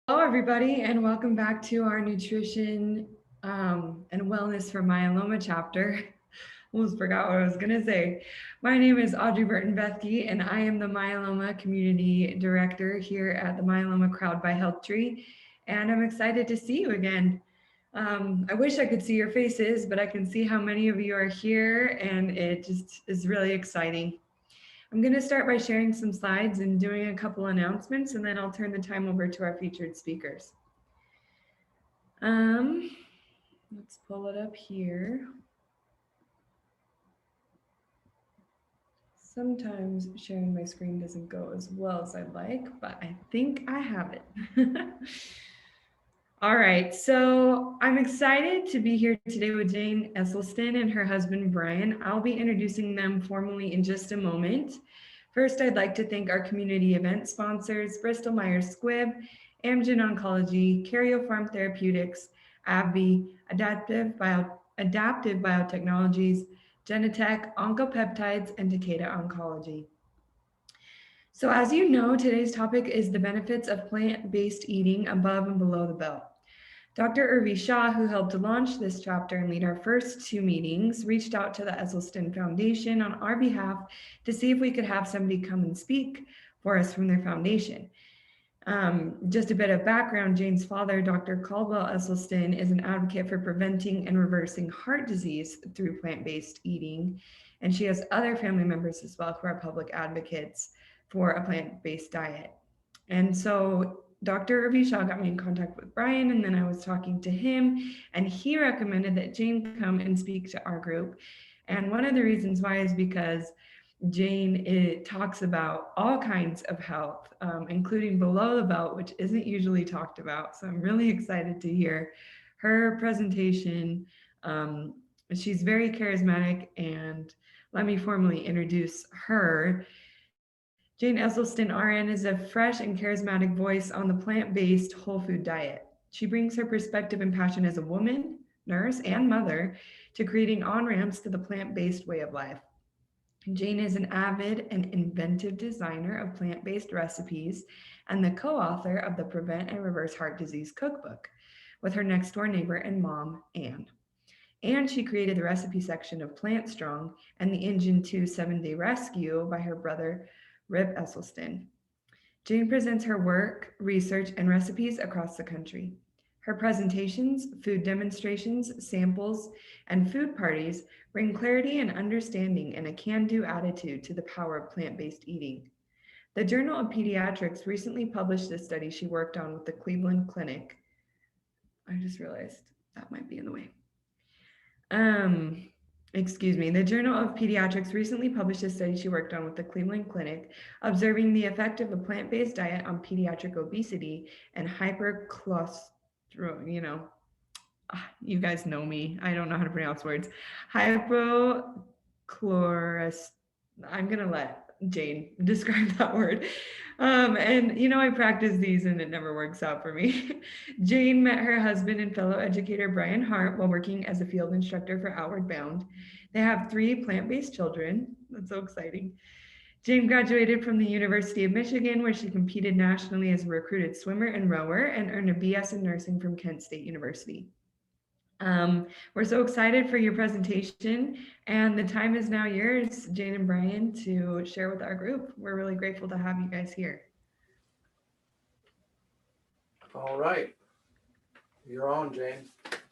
Hello, everybody, and welcome back to our nutrition and wellness for myeloma chapter. Almost forgot what I was going to say. My name is Audrey Burton-Bethke, and I am the Myeloma Community Director here at the Myeloma Crowd by Health Tree, and I'm excited to see you again. I wish I could see your faces, but I can see how many of you are here, and it just is really exciting. I'm going to start by sharing some slides and doing a couple announcements, and then I'll turn the time over to our featured speakers. Let's pull it up here. Sometimes sharing my screen doesn't go as well as I'd like, but I think I have it. All right, so I'm excited to be here today with Jane Esselstyn and her husband, Brian. I'll be introducing them formally in just a moment. First, I'd like to thank our community event sponsors, Bristol Myers Squibb, Amgen Oncology, Karyopharm Therapeutics, AbbVie, Adaptive Biotechnologies, Genentech, Oncopeptides, and Takeda Oncology. So as you know, today's topic is the benefits of plant-based eating above and below the belt. Dr. Urvi Shah, who helped to launch this chapter and lead our first two meetings, reached out to the Esselstyn Foundation on our behalf to see if we could have somebody come and speak for us from their foundation. Just a bit of background, Jane's father, Dr. Caldwell Esselstyn, is an advocate for preventing and reversing heart disease through plant-based eating, and she has other family members as well who are public advocates for a plant-based diet. And so Dr. Urvi Shah got me in contact with Brian, and then I was talking to him, and he recommended that Jane come and speak to our group. And one of the reasons why is because Jane talks about all kinds of health, including below the belt, which isn't usually talked about. So I'm really excited to hear her presentation. She's very charismatic, and let me formally introduce her. Jane Esselstyn, RN, is a fresh and charismatic voice on the plant-based whole food diet. She brings her perspective and passion as a woman, nurse, and mother to creating on-ramps to the plant-based way of life. Jane is an avid and inventive designer of plant-based recipes and the co-author of the Prevent and Reverse Heart Disease Cookbook with her next door neighbor and mom, Anne. And she created the recipe section of Plant Strong and the Engine 2 7-Day Rescue by her brother, Rip Esselstyn. Jane presents her work, research, and recipes across the country. Her presentations, food demonstrations, samples, and food parties bring clarity and understanding and a can-do attitude to the power of plant-based eating. The Journal of Pediatrics recently published a study she worked on with the Cleveland Clinic. I just realized that might be in the way. The Journal of Pediatrics recently published a study she worked on with the Cleveland Clinic, observing the effect of a plant-based diet on pediatric obesity and hypercholesterol, you guys know me. I don't know how to pronounce words. Hypochlorous. I'm going to let Jane describe that word. I practice these and it never works out for me. Jane met her husband and fellow educator Brian Hart while working as a field instructor for Outward Bound. They have 3 plant-based children. That's so exciting. Jane graduated from the University of Michigan, where she competed nationally as a recruited swimmer and rower and earned a BS in nursing from Kent State University. We're so excited for your presentation, and the time is now yours, Jane and Brian, to share with our group. We're really grateful to have you guys here. All right. You're on, Jane.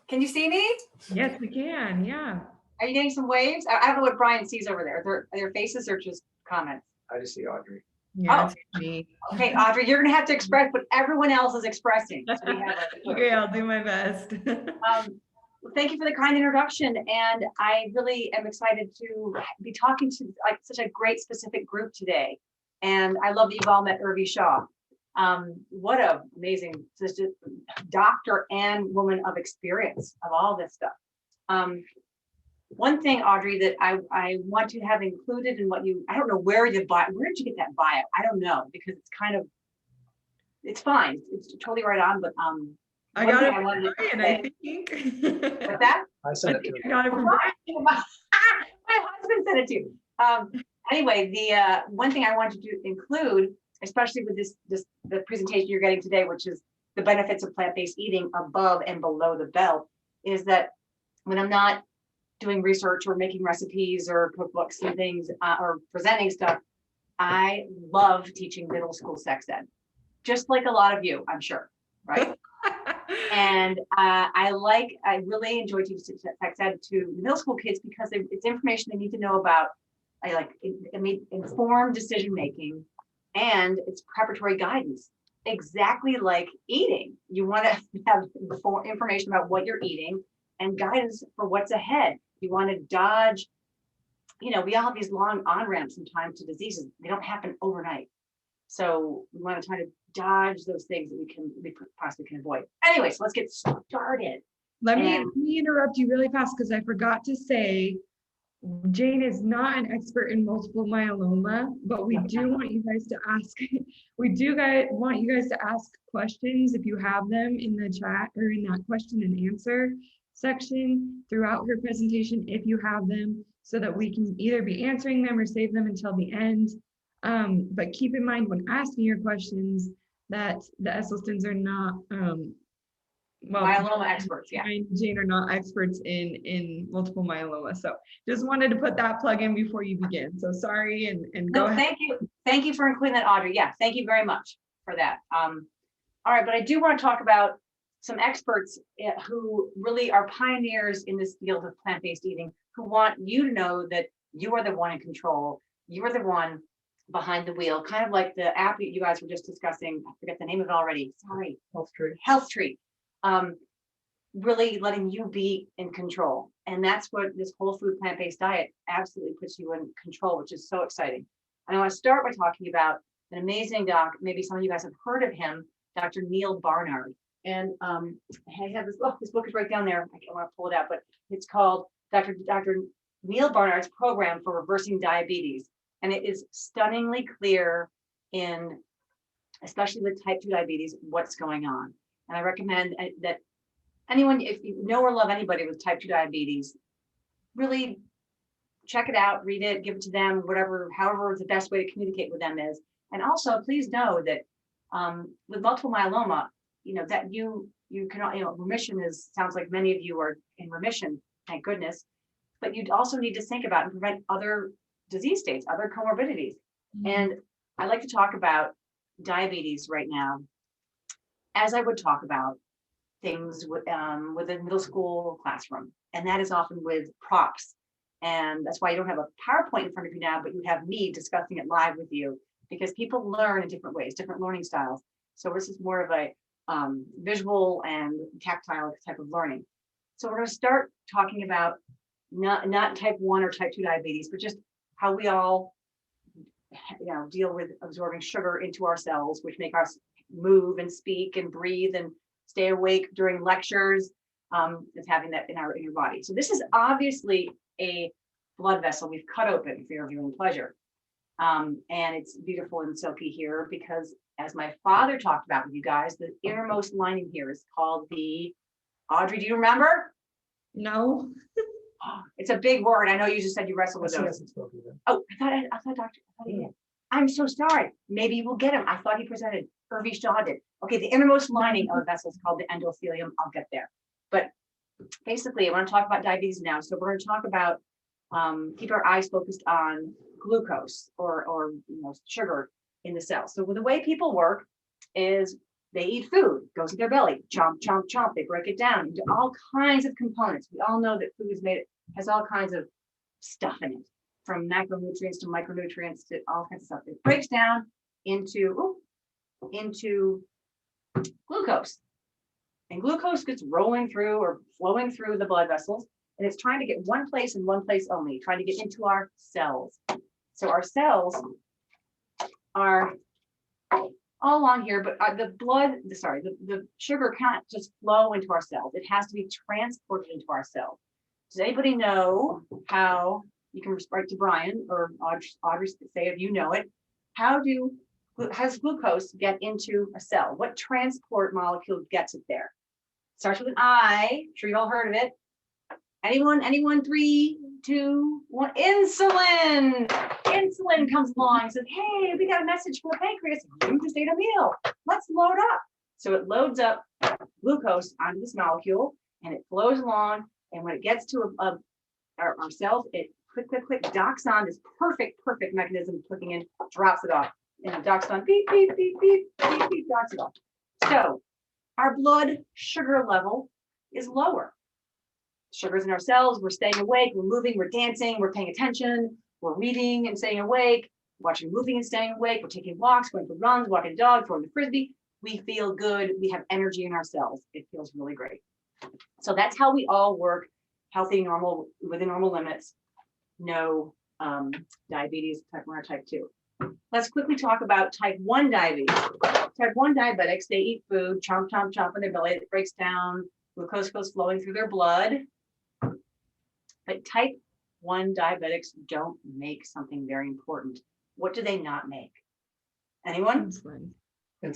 Can you see me? Yes, we can. Yeah. Are you getting some waves? I don't know what Brian sees over there. Are there faces or just comments? I just see Audrey. Yeah, it's me. Okay, Audrey, you're going to have to express what everyone else is expressing. So we have Okay, I'll do my best. Well, thank you for the kind introduction, and I really am excited to be talking to such a great specific group today. And I love that you've all met Urvi Shah. What a amazing doctor and woman of experience of all this stuff. One thing, Audrey, that I want to have included in what I don't know where did you get that bio? I don't know, because it's fine. It's totally right on, but I got it from Brian, I think. What's that? I sent it to him. I got it from Brian. My husband sent it to you. Anyway, the one thing I wanted to include, especially with the presentation you're getting today, which is the benefits of plant-based eating above and below the belt is that when I'm not doing research or making recipes or cookbooks and things or presenting stuff, I love teaching middle school sex ed, just like a lot of you, I'm sure, right? And I really enjoy teaching sex ed to middle school kids because it's information they need to know about. I mean, informed decision making, and it's preparatory guidance, exactly like eating. You want to have information about what you're eating and guidance for what's ahead. You want to dodge, we all have these long on-ramps sometimes to diseases. They don't happen overnight. So we want to try to dodge those things that we possibly can avoid. Anyway, so let's get started. Let me interrupt you really fast because I forgot to say, Jane is not an expert in multiple myeloma, but we do want you guys to ask, want you guys to ask questions if you have them in the chat or in that question and answer section throughout her presentation if you have them, so that we can either be answering them or save them until the end. But keep in mind when asking your questions that the Esselstyns are not myeloma experts, yeah. Jane are not experts in multiple myeloma. So just wanted to put that plug in before you begin. So sorry, and go ahead. Thank you for including that, Audrey. Yeah, thank you very much for that. All right, but I do want to talk about some experts who really are pioneers in this field of plant-based eating, who want you to know that you are the one in control. You are the one behind the wheel, kind of like the app that you guys were just discussing. I forget the name of it already. Sorry. Health Tree. Really letting you be in control. And that's what this whole food plant-based diet absolutely puts you in control, which is so exciting. And I want to start by talking about an amazing doc. Maybe some of you guys have heard of him, Dr. Neil Barnard. And I have this book is right down there. I don't want to pull it out, but it's called Dr. Neil Barnard's Program for Reversing Diabetes. And it is stunningly clear in, especially with type 2 diabetes, what's going on. And I recommend that anyone, if you know or love anybody with type 2 diabetes, really check it out, read it, give it to them, however the best way to communicate with them is. And also, please know that with multiple myeloma, that you can, remission sounds like many of you are in remission, thank goodness. But you also need to think about and prevent other disease states, other comorbidities. Mm-hmm. And I like to talk about diabetes right now, as I would talk about things with a middle school classroom. And that is often with props. And that's why you don't have a PowerPoint in front of you now, but you have me discussing it live with you, because people learn in different ways, different learning styles. So this is more of a visual and tactile type of learning. So we're going to start talking about not type 1 or type 2 diabetes, but just how we all deal with absorbing sugar into our cells, which make us move and speak and breathe and stay awake during lectures. It's having that in your body. So this is obviously a blood vessel we've cut open for your viewing pleasure. And it's beautiful and silky here because, as my father talked about with you guys, the innermost lining here is called the, Audrey, do you remember? No. It's a big word. I know you just said you wrestled with those. Oh, I thought he did. I'm so sorry. Maybe you will get him. I thought he presented. Irvi Shaw did. Okay, the innermost lining of a vessel is called the endothelium. I'll get there. But basically, I want to talk about diabetes now. So we're going to talk about keep our eyes focused on glucose or sugar in the cells. So the way people work is they eat food, goes in their belly, chomp, chomp, chomp. They break it down into all kinds of components. We all know that food has all kinds of stuff in it, from macronutrients to micronutrients to all kinds of stuff. It breaks down into glucose. And glucose gets rolling through or flowing through the blood vessels. And it's trying to get one place and one place only, trying to get into our cells. So our cells are all along here, but the sugar can't just flow into our cells. It has to be transported into our cells. Does anybody know how, you can write to Brian or Audrey, say if you know it, how does glucose get into a cell? What transport molecule gets it there? Starts with an I, I'm sure you've all heard of it. Anyone, 3, 2, 1, insulin. Insulin comes along and says, hey, we got a message from the pancreas. You just ate a meal. Let's load up. So it loads up glucose onto this molecule and it flows along. And when it gets to our cells, it click, docks on this perfect mechanism, clicking in, drops it off. And it docks on, beep, beep, beep, beep, beep, beep, docks it off. So our blood sugar level is lower. Sugars in our cells, we're staying awake, we're moving, we're dancing, we're paying attention, we're reading and staying awake, watching moving and staying awake, we're taking walks, going for runs, walking the dog, throwing the frisbee. We feel good, we have energy in our cells. It feels really great. So that's how we all work, healthy, normal, within normal limits, no diabetes, type 1 or type 2. Let's quickly talk about type 1 diabetes. Type 1 diabetics, they eat food, chomp, chomp, chomp in their belly, it breaks down, glucose goes flowing through their blood. But type 1 diabetics don't make something very important. What do they not make? Anyone? Insulin.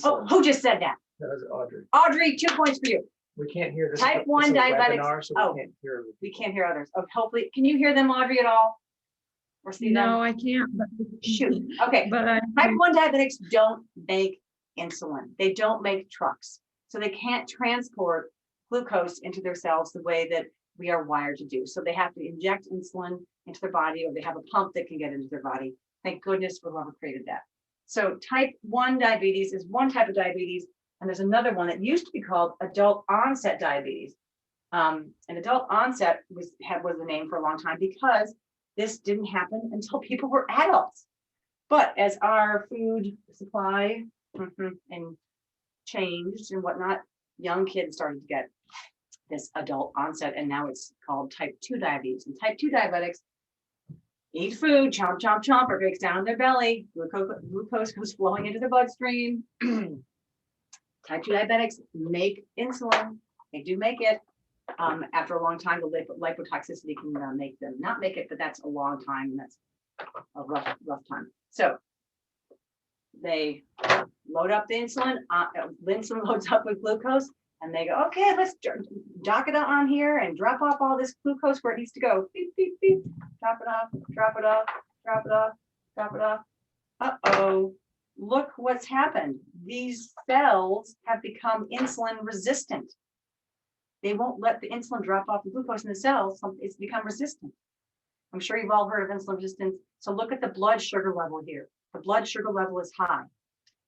Oh, who just said that? That was Audrey. Audrey, 2 points for you. We can't hear this. Type 1 diabetics. Webinar, so Oh. we can't hear. We can't hear others. Oh, hopefully, can you hear them, Audrey, at all? Or see them? No, I can't. But, Shoot. Okay. But I, Type 1 diabetics don't make insulin. They don't make trucks. So they can't transport glucose into their cells the way that we are wired to do. So they have to inject insulin into their body, or they have a pump that can get into their body. Thank goodness for whoever created that. So type 1 diabetes is one type of diabetes. And there's another one that used to be called adult onset diabetes. And adult onset was the name for a long time because this didn't happen until people were adults. But as our food supply and changed and whatnot, young kids started to get this adult onset, and now it's called type 2 diabetes. And type 2 diabetics eat food, chomp, chomp, chomp, it breaks down in their belly, glucose goes flowing into the bloodstream. Type 2 diabetics make insulin. They do make it. After a long time, the lipotoxicity can make them not make it, but that's a long time, and that's a rough time. So they load up the insulin. Insulin loads up with glucose, and they go, okay, let's dock it on here and drop off all this glucose where it needs to go. Beep, beep, beep. Drop it off, drop it off, drop it off, drop it off. Uh-oh. Look what's happened. These cells have become insulin resistant. They won't let the insulin drop off the glucose in the cells. So it's become resistant. I'm sure you've all heard of insulin resistance. So look at the blood sugar level here. The blood sugar level is high.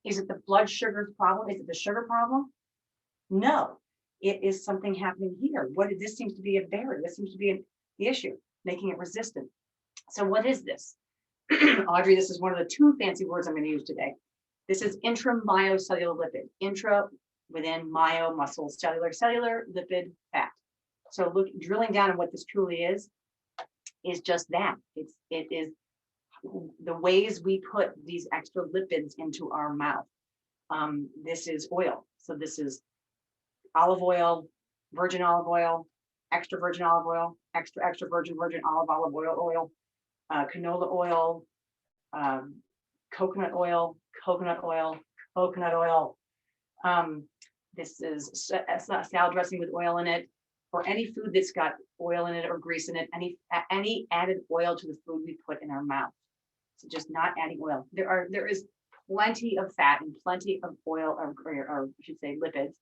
Is it the blood sugar problem? Is it the sugar problem? No, it is something happening here. This seems to be a barrier. This seems to be the issue, making it resistant. So what is this? Audrey, this is one of the 2 fancy words I'm going to use today. This is intramyocellular lipid. Intra within myo, muscle, cellular lipid fat. So look, drilling down on what this truly is just that. It is the ways we put these extra lipids into our mouth. This is oil. So this is olive oil, virgin olive oil, extra virgin olive oil, extra virgin olive oil, canola oil, coconut oil. This is salad dressing with oil in it, or any food that's got oil in it or grease in it, any added oil to the food we put in our mouth. So just not adding oil. There is plenty of fat and plenty of oil, or I should say lipids,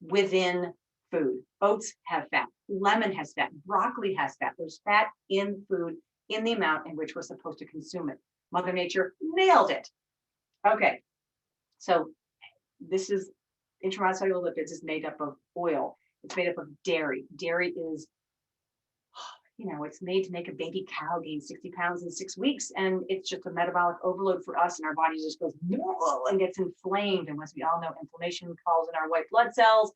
within food. Oats have fat, lemon has fat, broccoli has fat. There's fat in food in the amount in which we're supposed to consume it. Mother Nature nailed it. Okay, so this is intramuscular lipids is made up of oil. It's made up of dairy. Dairy is, it's made to make a baby cow gain 60 pounds in 6 weeks. And it's just a metabolic overload for us. And our body just goes and gets inflamed. And as we all know, inflammation calls in our white blood cells.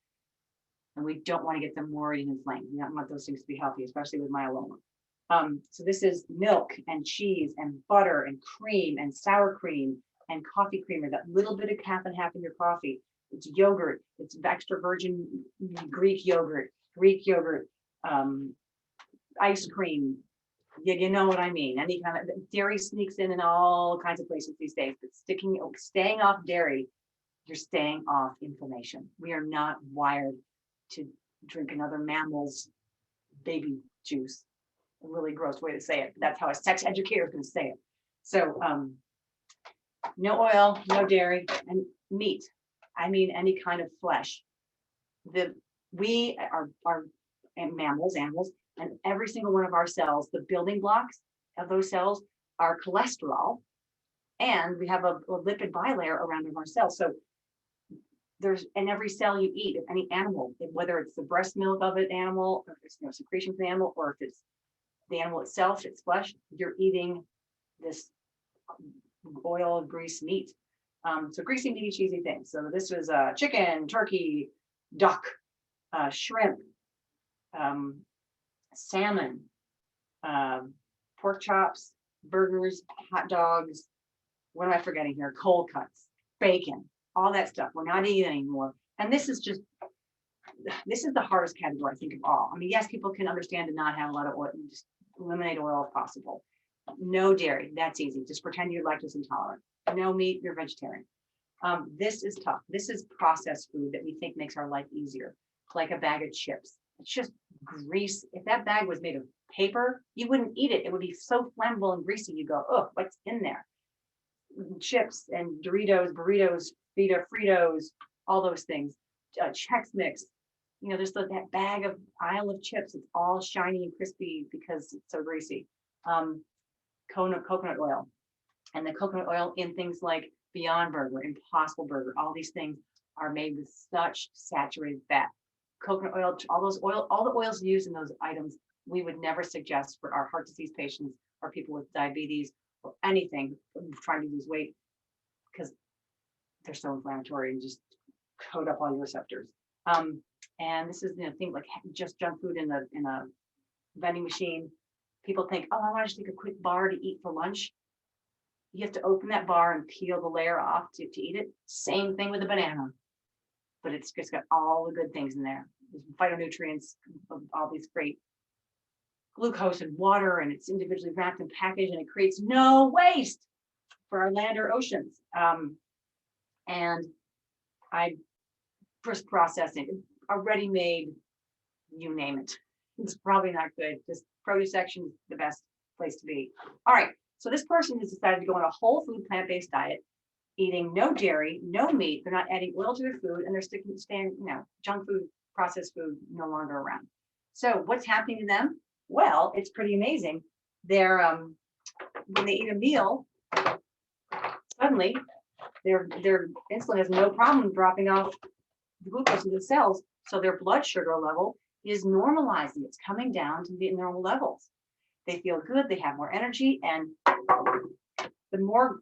And we don't want to get them worried and inflamed. We don't want those things to be healthy, especially with myeloma. So this is milk and cheese and butter and cream and sour cream and coffee creamer, that little bit of half and half in your coffee. It's yogurt. It's extra virgin Greek yogurt, ice cream. You know what I mean. Any kind of dairy sneaks in all kinds of places these days. But staying off dairy, you're staying off inflammation. We are not wired to drink another mammal's baby juice. A really gross way to say it. But that's how a sex educator is going to say it. So no oil, no dairy, and meat. I mean any kind of flesh. We are mammals, animals, and every single one of our cells, the building blocks of those cells are cholesterol, and we have a lipid bilayer around our cells. So there's in every cell you eat, if any animal, whether it's the breast milk of an animal, or if it's secretion from the animal, or if it's the animal itself, its flesh, you're eating this oil, grease, meat. So greasy, meaty, cheesy things. So this was chicken, turkey, duck, shrimp, salmon, pork chops, burgers, hot dogs. What am I forgetting here? Cold cuts, bacon, all that stuff. We're not eating anymore. And this is the hardest category, I think, of all. I mean, yes, people can understand to not have a lot of oil and just eliminate oil if possible. No dairy, that's easy. Just pretend you're lactose intolerant. No meat, you're vegetarian. This is tough. This is processed food that we think makes our life easier, like a bag of chips. It's just grease. If that bag was made of paper, you wouldn't eat it. It would be so flammable and greasy. You go, oh, what's in there? Chips and Doritos, burritos, Fritos, all those things. Chex Mix. You know, there's that bag of aisle of chips. It's all shiny and crispy because it's so greasy. Coconut oil. And the coconut oil in things like Beyond Burger, Impossible Burger, all these things are made with such saturated fat. Coconut oil, all the oils used in those items, we would never suggest for our heart disease patients or people with diabetes or anything trying to lose weight, because they're so inflammatory and just coat up all your receptors. And this is thing like just junk food in a vending machine. People think, oh, I want to just take a quick bar to eat for lunch. You have to open that bar and peel the layer off to eat it. Same thing with a banana, but it's just got all the good things in there. There's phytonutrients, all these great glucose and water, and it's individually wrapped and packaged, and it creates no waste for our land or oceans. And I first processing, already made, you name it. It's probably not good. Just produce section is the best place to be. All right. So this person has decided to go on a whole food plant-based diet, eating no dairy, no meat. They're not adding oil to their food, and they're staying, junk food, processed food, no longer around. So what's happening to them? Well, it's pretty amazing. They're when they eat a meal, suddenly their insulin has no problem dropping off the glucose in the cells. So their blood sugar level is normalizing. It's coming down to the normal levels. They feel good. They have more energy, and the more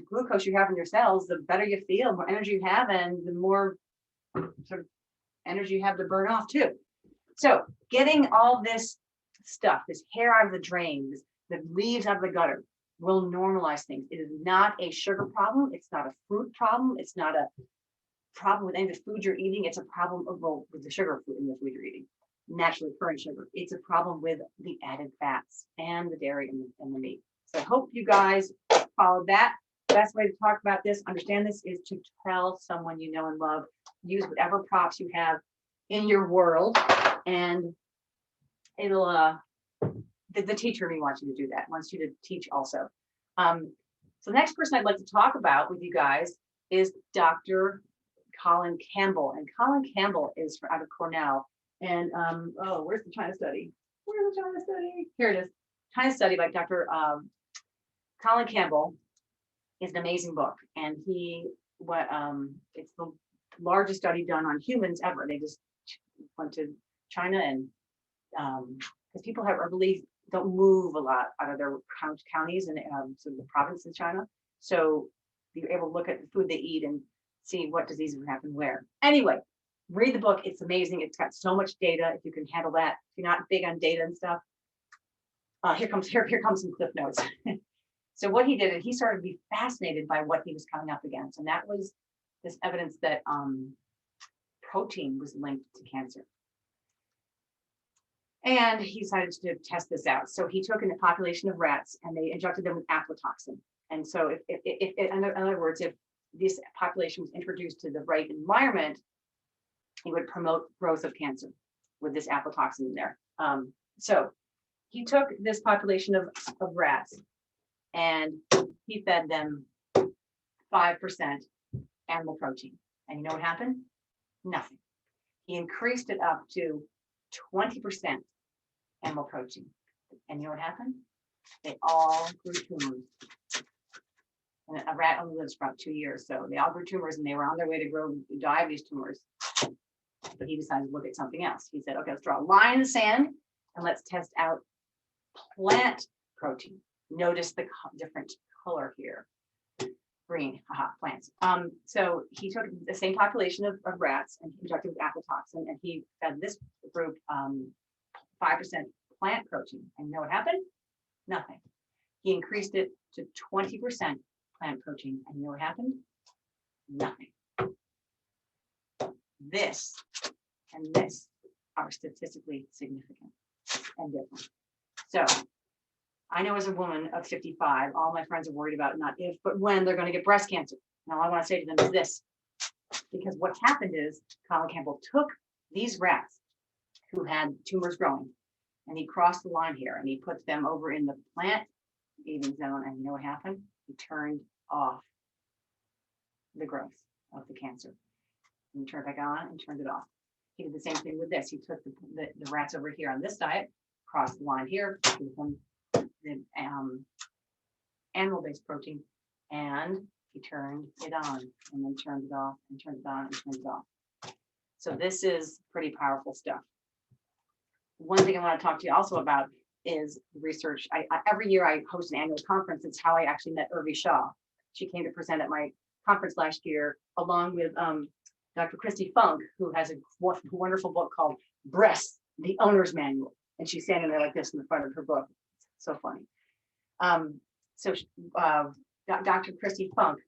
glucose you have in your cells, the better you feel, more energy you have, and the more sort of energy you have to burn off too. So getting all this stuff, this hair out of the drain, the leaves out of the gutter, will normalize things. It is not a sugar problem. It's not a fruit problem. It's not a problem with any of the food you're eating. It's a problem with the sugar in the food you're eating, naturally occurring sugar. It's a problem with the added fats and the dairy and the meat. So I hope you guys followed that. The best way to talk about this, understand this, is to tell someone you know and love. Use whatever props you have in your world, and it'll the teacher may want you to do that, wants you to teach also. So the next person I'd like to talk about with you guys is Dr. Colin Campbell. And Colin Campbell is out of Cornell. And where's the China study? Where's the China study? Here it is. China study by Dr. Colin Campbell is an amazing book. And it's the largest study done on humans ever. They just went to China, and because people don't move a lot out of their counties and sort of the province in China. So you're able to look at the food they eat and see what diseases happen where. Anyway, read the book. It's amazing. It's got so much data. If you can handle that, if you're not big on data and stuff, here comes some cliff notes. So what he did is he started to be fascinated by what he was coming up against, and that was this evidence that protein was linked to cancer. And he decided to test this out. So he took in a population of rats and they injected them with aflatoxin. And so if in other words, if this population was introduced to the right environment, it would promote growth of cancer with this aflatoxin in there. So he took this population of rats and he fed them 5% animal protein. And you know what happened? Nothing. He increased it up to 20% animal protein. And you know what happened? They all grew tumors. And a rat only lives for about 2 years. So they all grew tumors and they were on their way to die of these tumors. But he decided to look at something else. He said, okay, let's draw a line in the sand and let's test out plant protein. Notice the different color here. Green, plants. So he took the same population of rats and he injected with aflatoxin, and he fed this group 5% plant protein. And you know what happened? Nothing. He increased it to 20% plant protein. And you know what happened? Nothing. This and this are statistically significant and different. So I know as a woman of 55, all my friends are worried about not if, but when they're going to get breast cancer. Now, I want to say to them is this, because what's happened is Colin Campbell took these rats who had tumors growing, and he crossed the line here, and he put them over in the plant eating zone, and you know what happened? He turned off the growth of the cancer. And he turned it back on and turned it off. He did the same thing with this. He took the rats over here on this diet, crossed the line here, gave them the animal-based protein, and he turned it on and then turned it off and turned it on and turned it off. So this is pretty powerful stuff. One thing I want to talk to you also about is research. Every year I host an annual conference. It's how I actually met Urvi Shaw. She came to present at my conference last year, along with Dr. Christy Funk, who has a wonderful book called Breasts, the Owner's Manual. And she's standing there like this in the front of her book. So funny. Dr. Christy Funk,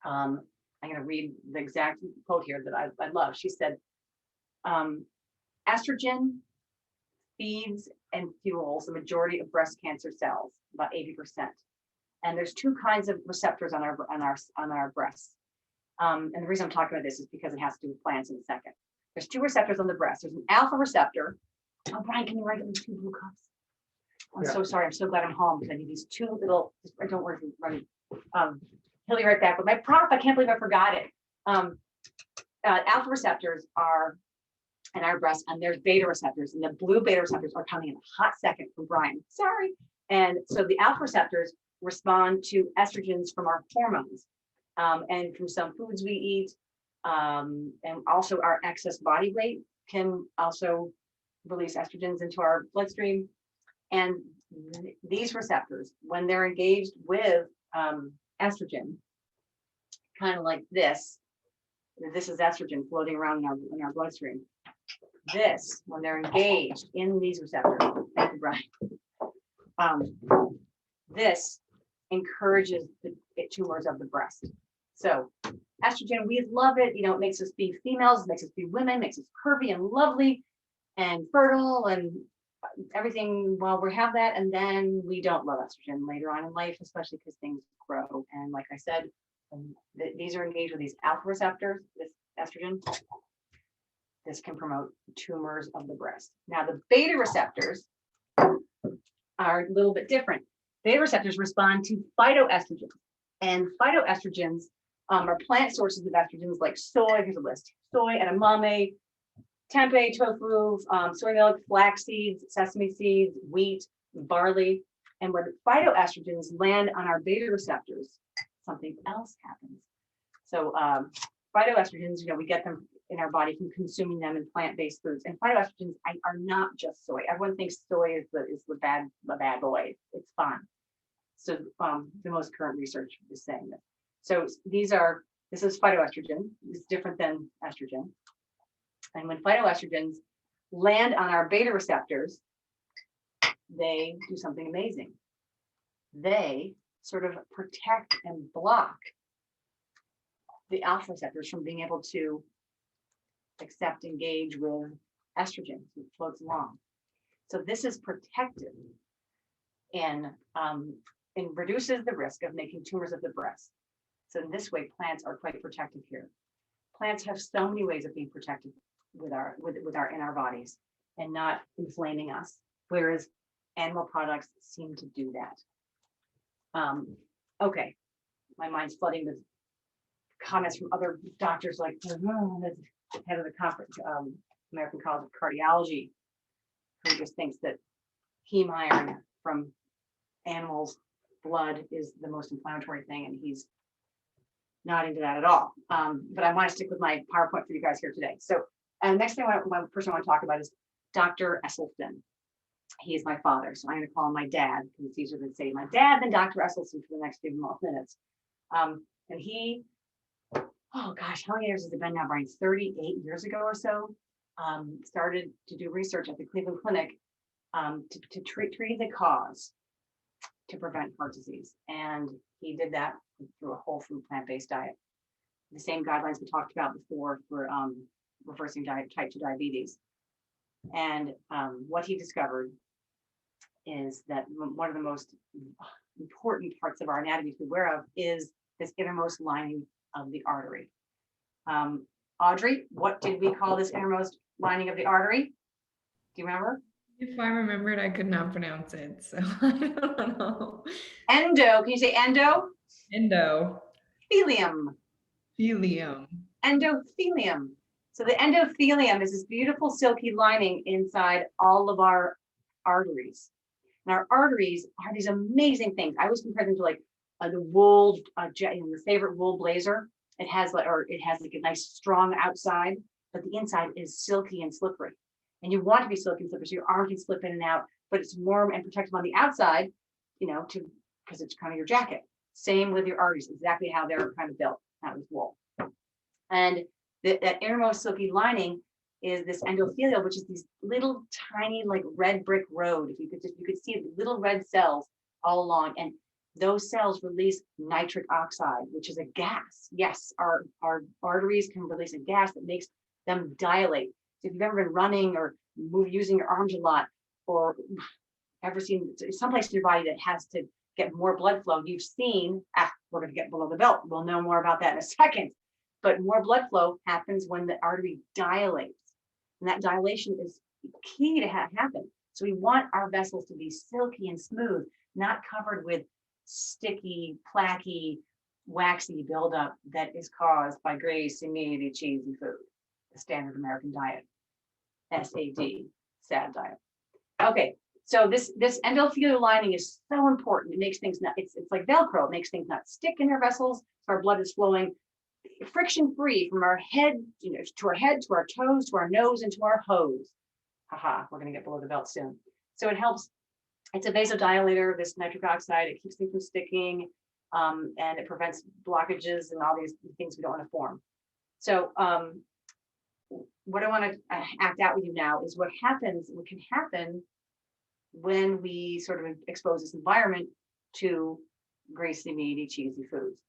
I'm going to read the exact quote here that I love. She said, estrogen feeds and fuels the majority of breast cancer cells, about 80%. And there's two kinds of receptors on our breasts. And the reason I'm talking about this is because it has to do with plants in a second. There's two receptors on the breast. There's an alpha receptor. Oh, Brian, can you write these 2 blue cups? I'm so sorry. I'm so glad I'm home because I need these 2 little. Don't worry, running. He'll be right back with my prop. I can't believe I forgot it. Alpha receptors are in our breast, and there's beta receptors, and the blue beta receptors are coming in a hot second from Brian. Sorry. And so the alpha receptors respond to estrogens from our hormones, and from some foods we eat, and also our excess body weight can also release estrogens into our bloodstream. And these receptors, when they're engaged with estrogen, kind of like this is estrogen floating around in our bloodstream. This, when they're engaged in these receptors, thank you, Brian, this encourages the tumors of the breast. So estrogen, we love it. You know, it makes us be females, it makes us be women, makes us curvy and lovely and fertile and everything while we have that. And then we don't love estrogen later on in life, especially because things grow. And like I said, these are engaged with these alpha receptors, this estrogen. This can promote tumors of the breast. Now, the beta receptors are a little bit different. Beta receptors respond to phytoestrogens, and phytoestrogens are plant sources of estrogens like soy. Here's a list: soy, edamame, tempeh, tofu, soy milk, flax seeds, sesame seeds, wheat, barley. And when phytoestrogens land on our beta receptors, something else happens. So phytoestrogens, we get them in our body from consuming them in plant-based foods. And phytoestrogens are not just soy. Everyone thinks soy is the bad boy. It's fine. So the most current research is saying this. So this is phytoestrogen. It's different than estrogen. And when phytoestrogens land on our beta receptors, they do something amazing. They sort of protect and block the alpha receptors from being able to engage with estrogen. So it floats along. So this is protective and reduces the risk of making tumors of the breast. So in this way, plants are quite protective here. Plants have so many ways of being protected in our bodies and not inflaming us, whereas animal products seem to do that. Okay, my mind's flooding with comments from other doctors like the head of the conference, American College of Cardiology, who just thinks that heme iron from animals' blood is the most inflammatory thing, and he's not into that at all. But I want to stick with my PowerPoint for you guys here today. So, next thing one person I want to talk about is Dr. Esselstyn. He is my father, so I'm going to call him my dad because it's easier to say my dad than Dr. Esselstyn for the next few minutes. And he, oh gosh, how many years has it been now, Brian? 38 years ago or so, started to do research at the Cleveland Clinic to treat the cause to prevent heart disease. And he did that through a whole food plant-based diet. The same guidelines we talked about before for reversing type 2 diabetes. And what he discovered is that one of the most important parts of our anatomy to be aware of is this innermost lining of the artery. Audrey, what did we call this innermost lining of the artery? Do you remember? If I remembered, I could not pronounce it, so I don't know. Endo. Can you say endo? Endothelium. Endothelium. So the endothelium is this beautiful silky lining inside all of our arteries. And our arteries are these amazing things. I always compare them to like the wool, the favorite wool blazer. It has like a nice strong outside, but the inside is silky and slippery. And you want to be silky and slippery so your arm can slip in and out, but it's warm and protective on the outside, because it's kind of your jacket. Same with your arteries, exactly how they're kind of built, not with wool. And that innermost silky lining is this endothelial, which is these little tiny like red brick road. If you could see the little red cells all along, and those cells release nitric oxide, which is a gas. Yes, our arteries can release a gas that makes them dilate. So if you've ever been running or using your arms a lot, or ever seen someplace in your body that has to get more blood flow, you've seen, we're going to get below the belt. We'll know more about that in a second. But more blood flow happens when the artery dilates. And that dilation is key to have happen. So we want our vessels to be silky and smooth, not covered with sticky, plaquey, waxy buildup that is caused by greasy, meaty, cheesy food, the standard American diet, SAD, sad diet. Okay, so this endothelial lining is so important. It makes things not, it's like Velcro. It makes things not stick in our vessels, so our blood is flowing friction-free from our head, to our head, to our toes, to our nose, and to our hose. Haha, we're going to get below the belt soon. So it helps. It's a vasodilator, this nitric oxide. It keeps things from sticking, and it prevents blockages and all these things we don't want to form. So what I want to act out with you now is what can happen when we sort of expose this environment to greasy, meaty, cheesy foods.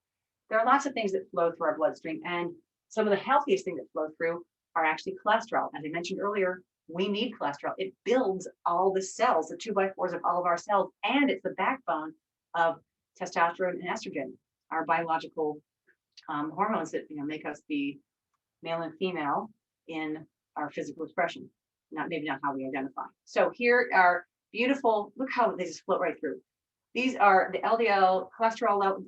There are lots of things that flow through our bloodstream, and some of the healthiest things that flow through are actually cholesterol. As I mentioned earlier, we need cholesterol. It builds all the cells, the 2x4s of all of our cells, and it's the backbone of testosterone and estrogen, our biological hormones that make us be male and female in our physical expression, maybe not how we identify. So here are beautiful, look how they just float right through. These are the LDL cholesterol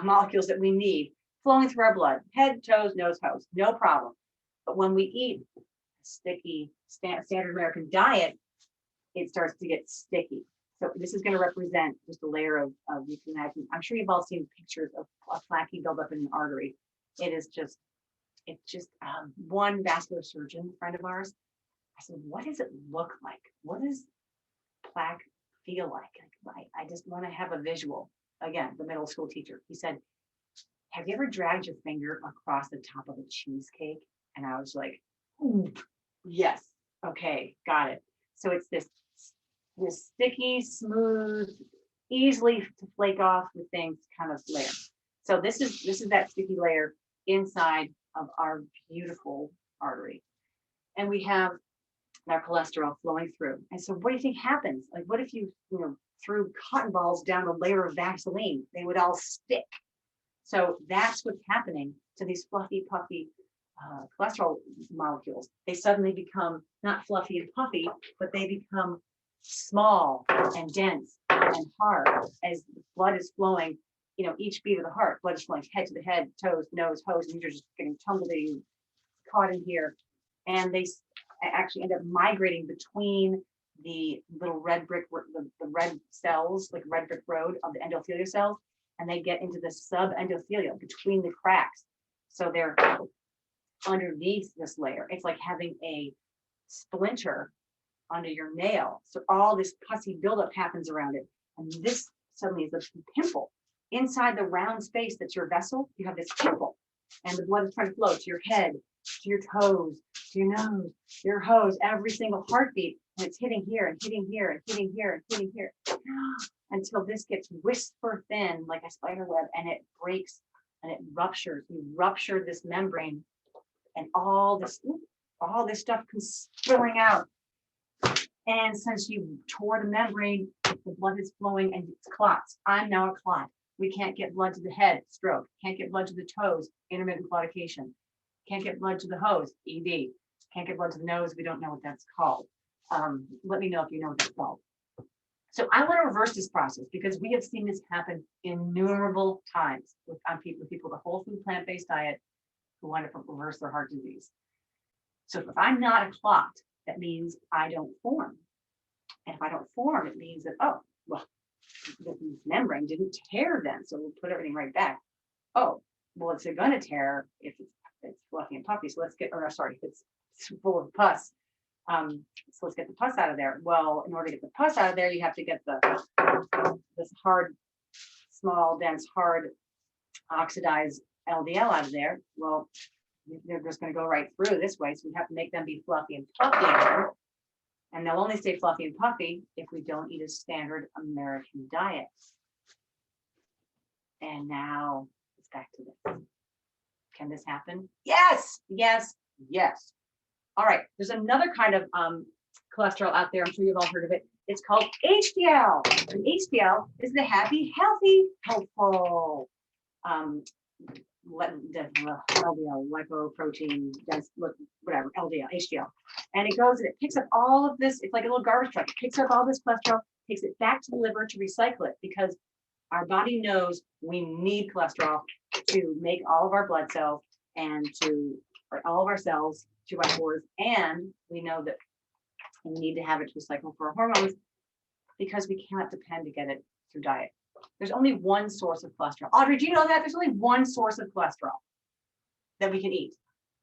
molecules that we need flowing through our blood, head, toes, nose, hose, no problem. But when we eat a sticky standard American diet, it starts to get sticky. So this is going to represent just a layer of you can imagine. I'm sure you've all seen pictures of a plaque buildup in an artery. It's just one vascular surgeon friend of ours. I said, what does it look like? What does plaque feel like? I just want to have a visual. Again, the middle school teacher. He said, have you ever dragged your finger across the top of a cheesecake? And I was like, ooh, yes. Okay, got it. So it's this sticky, smooth, easily to flake off with things kind of layer. So this is that sticky layer inside of our beautiful artery. And we have our cholesterol flowing through. And so what do you think happens? Like, what if you threw cotton balls down a layer of Vaseline? They would all stick. So that's what's happening to these fluffy, puffy cholesterol molecules. They suddenly become not fluffy and puffy, but they become small and dense and hard as the blood is flowing each beat of the heart, blood is flowing head to the head, toes, nose, hose, and you're just getting tumbled in, caught in here. And they actually end up migrating between the little red brick, the red cells, like red brick road of the endothelial cells, and they get into the subendothelial between the cracks. So they're underneath this layer. It's like having a splinter under your nail. So all this pussy buildup happens around it. And this suddenly is a pimple. Inside the round space that's your vessel, you have this pimple. And the blood is trying to flow to your head, to your toes, to your nose, your hose, every single heartbeat. And it's hitting here and hitting here and hitting here and hitting here. Until this gets whisper thin like a spider web, and it breaks and it ruptures. You rupture this membrane, and all this stuff comes spilling out. And since you tore the membrane, the blood is flowing and it's clots. I'm now a clot. We can't get blood to the head, stroke. Can't get blood to the toes, intermittent claudication. Can't get blood to the hose, ED. Can't get blood to the nose. We don't know what that's called. Let me know if you know what that's called. So I want to reverse this process because we have seen this happen innumerable times with people with a whole food plant-based diet who want to reverse their heart disease. So if I'm not a clot, that means I don't form. And if I don't form, it means that, oh, well, the membrane didn't tear then, so we'll put everything right back. Oh, well, it's going to tear if it's fluffy and puffy. So let's get, or sorry, if it's full of pus. So let's get the pus out of there. Well, in order to get the pus out of there, you have to get this hard, small, dense, hard, oxidized LDL out of there. Well, they're just going to go right through this way. So we have to make them be fluffy and puffy again. And they'll only stay fluffy and puffy if we don't eat a standard American diet. And now it's back to this. Can this happen? Yes, yes, yes. All right, there's another kind of cholesterol out there. I'm sure you've all heard of it. It's called HDL. And HDL is the happy, healthy, helpful LDL, lipoprotein, whatever, LDL, HDL. And it goes and it picks up all of this. It's like a little garbage truck. It picks up all this cholesterol, takes it back to the liver to recycle it because our body knows we need cholesterol to make all of our blood cells and for all of our cells, 2x4s, and we know that we need to have it to recycle for our hormones because we cannot depend to get it through diet. There's only one source of cholesterol. Audrey, do you know that? There's only one source of cholesterol that we can eat,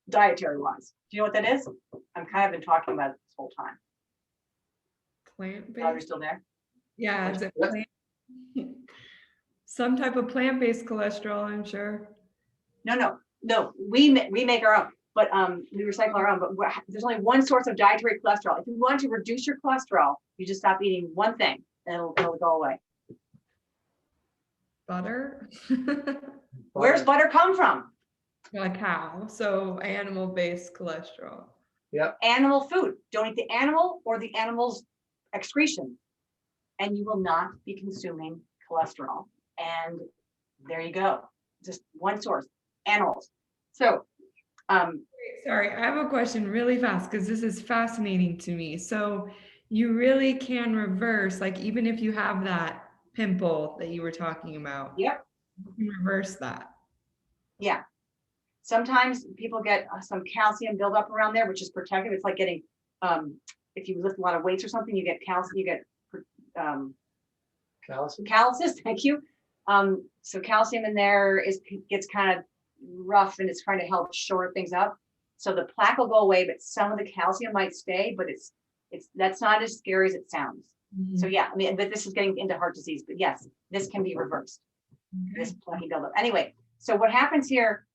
dietary-wise. Do you know what that is? I'm kind of been talking about it this whole time. Plant-based? Audrey, still there? Yeah, it's a some type of plant-based cholesterol, I'm sure. No. We make our own, but we recycle our own. But there's only one source of dietary cholesterol. If you want to reduce your cholesterol, you just stop eating one thing, and it'll go away. Butter? Where's butter come from? A cow, so animal-based cholesterol. Yep. Animal food. Don't eat the animal or the animal's excretion, and you will not be consuming cholesterol. And there you go. Just one source, animals. So, sorry, I have a question really fast because this is fascinating to me. So you really can reverse, like even if you have that pimple that you were talking about. Yep. You can reverse that. Yeah. Sometimes people get some calcium buildup around there, which is protective. It's like getting, if you lift a lot of weights or something, you get calcium, you get calluses, thank you. So calcium in there gets kind of rough and it's trying to help shore things up. So the plaque will go away, but some of the calcium might stay, but that's not as scary as it sounds. Mm-hmm. So yeah, I mean, but this is getting into heart disease, but yes, this can be reversed. Okay. This plaque buildup. Anyway, so what happens here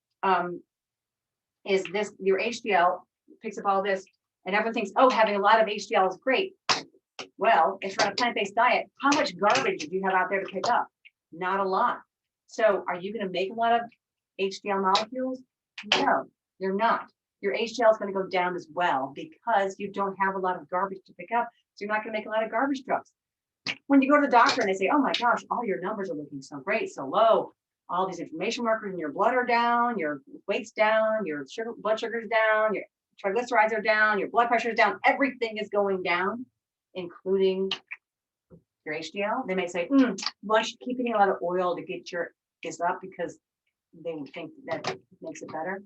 is this, your HDL picks up all this and everyone thinks, oh, having a lot of HDL is great. Well, if you're on a plant-based diet, how much garbage do you have out there to pick up? Not a lot. So are you going to make a lot of HDL molecules? No, you're not. Your HDL is going to go down as well because you don't have a lot of garbage to pick up. So you're not going to make a lot of garbage drugs. When you go to the doctor and they say, oh my gosh, all your numbers are looking so great, so low. All these inflammation markers in your blood are down, your weight's down, your blood sugar's down, your triglycerides are down, your blood pressure is down. Everything is going down, including your HDL. They may say, well, you should keep eating a lot of oil to get your this up because they would think that makes it better.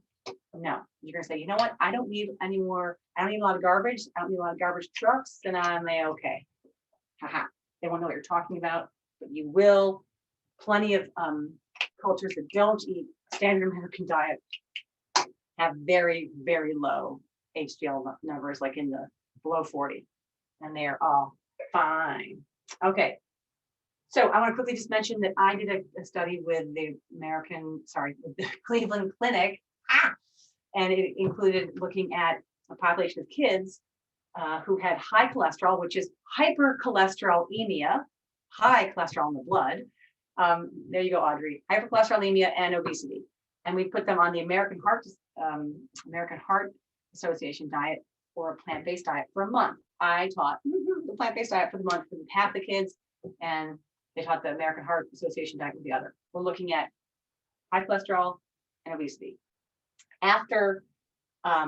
No, you're gonna say, you know what? I don't need any more. I don't need a lot of garbage. I don't need a lot of garbage trucks, then I'm okay. Haha. They won't know what you're talking about, but you will. Plenty of cultures that don't eat standard American diet have very, very low HDL numbers, like in the below 40, and they are all fine. Okay. So I want to quickly just mention that I did a study with the with the Cleveland Clinic, and it included looking at a population of kids who had high cholesterol, which is hypercholesterolemia, high cholesterol in the blood. There you go, Audrey. Hypercholesterolemia and obesity, and we put them on the American Heart Association diet or a plant-based diet for a month. I taught the plant-based diet for the month for half the kids, and they taught the American Heart Association diet with the other. We're looking at high cholesterol and obesity. After a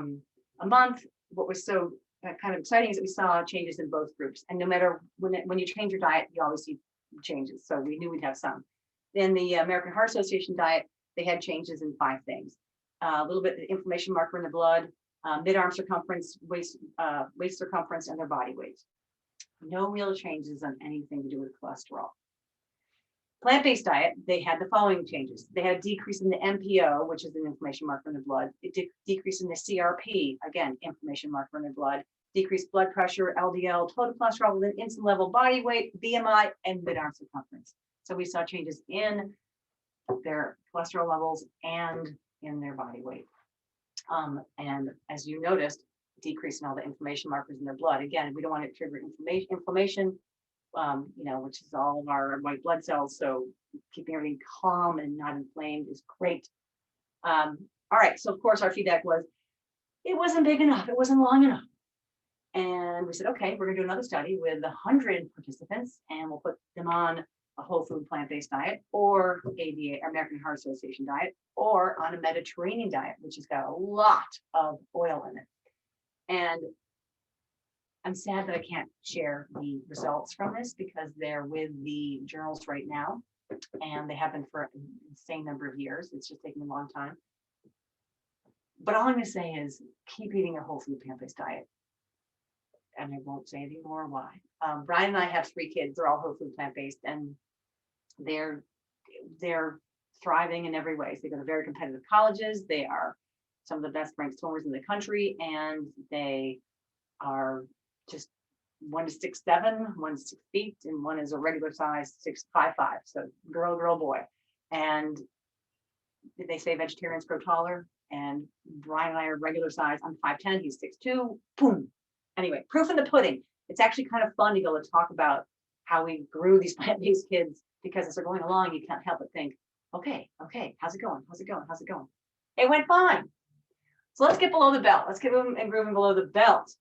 month, what was so kind of exciting is that we saw changes in both groups. And no matter when you change your diet, you always see changes. So we knew we'd have some. In the American Heart Association diet, they had changes in 5 things. A little bit of inflammation marker in the blood, mid-arm circumference, waist circumference, and their body weight. No real changes on anything to do with cholesterol. Plant-based diet, they had the following changes. They had a decrease in the MPO, which is an inflammation marker in the blood. It decrease in the CRP, again, inflammation marker in the blood. Decreased blood pressure, LDL, total cholesterol within insulin level, body weight, BMI, and mid-arm circumference. So we saw changes in their cholesterol levels and in their body weight. And as you noticed, decrease in all the inflammation markers in their blood. Again, we don't want to trigger inflammation, which is all of our white blood cells. So keeping everything calm and not inflamed is great. All right. So of course our feedback was, it wasn't big enough. It wasn't long enough. And we said, okay, we're gonna do another study with 100 participants, and we'll put them on a whole food plant-based diet, or ADA, American Heart Association diet, or on a Mediterranean diet, which has got a lot of oil in it. And I'm sad that I can't share the results from this because they're with the journals right now, and they have been for an insane number of years. It's just taking a long time. But all I'm gonna say is keep eating a whole food plant-based diet. And I won't say any more why. Brian and I have 3 kids. They're all whole food plant-based, and they're thriving in every way. So they go to very competitive colleges. They are some of the best ranked swimmers in the country, and they are just one is 6'7", one's 6 feet, and one is a regular size 6'5". So girl, boy. And they say vegetarians grow taller, and Brian and I are regular size. I'm 5'10", he's 6'2". Boom. Anyway, proof in the pudding. It's actually kind of fun to go to talk about how we grew these plant-based kids, because as they're going along, you can't help but think, okay, how's it going? It went fine. So let's get below the belt. Let's get moving and grooving below the belt.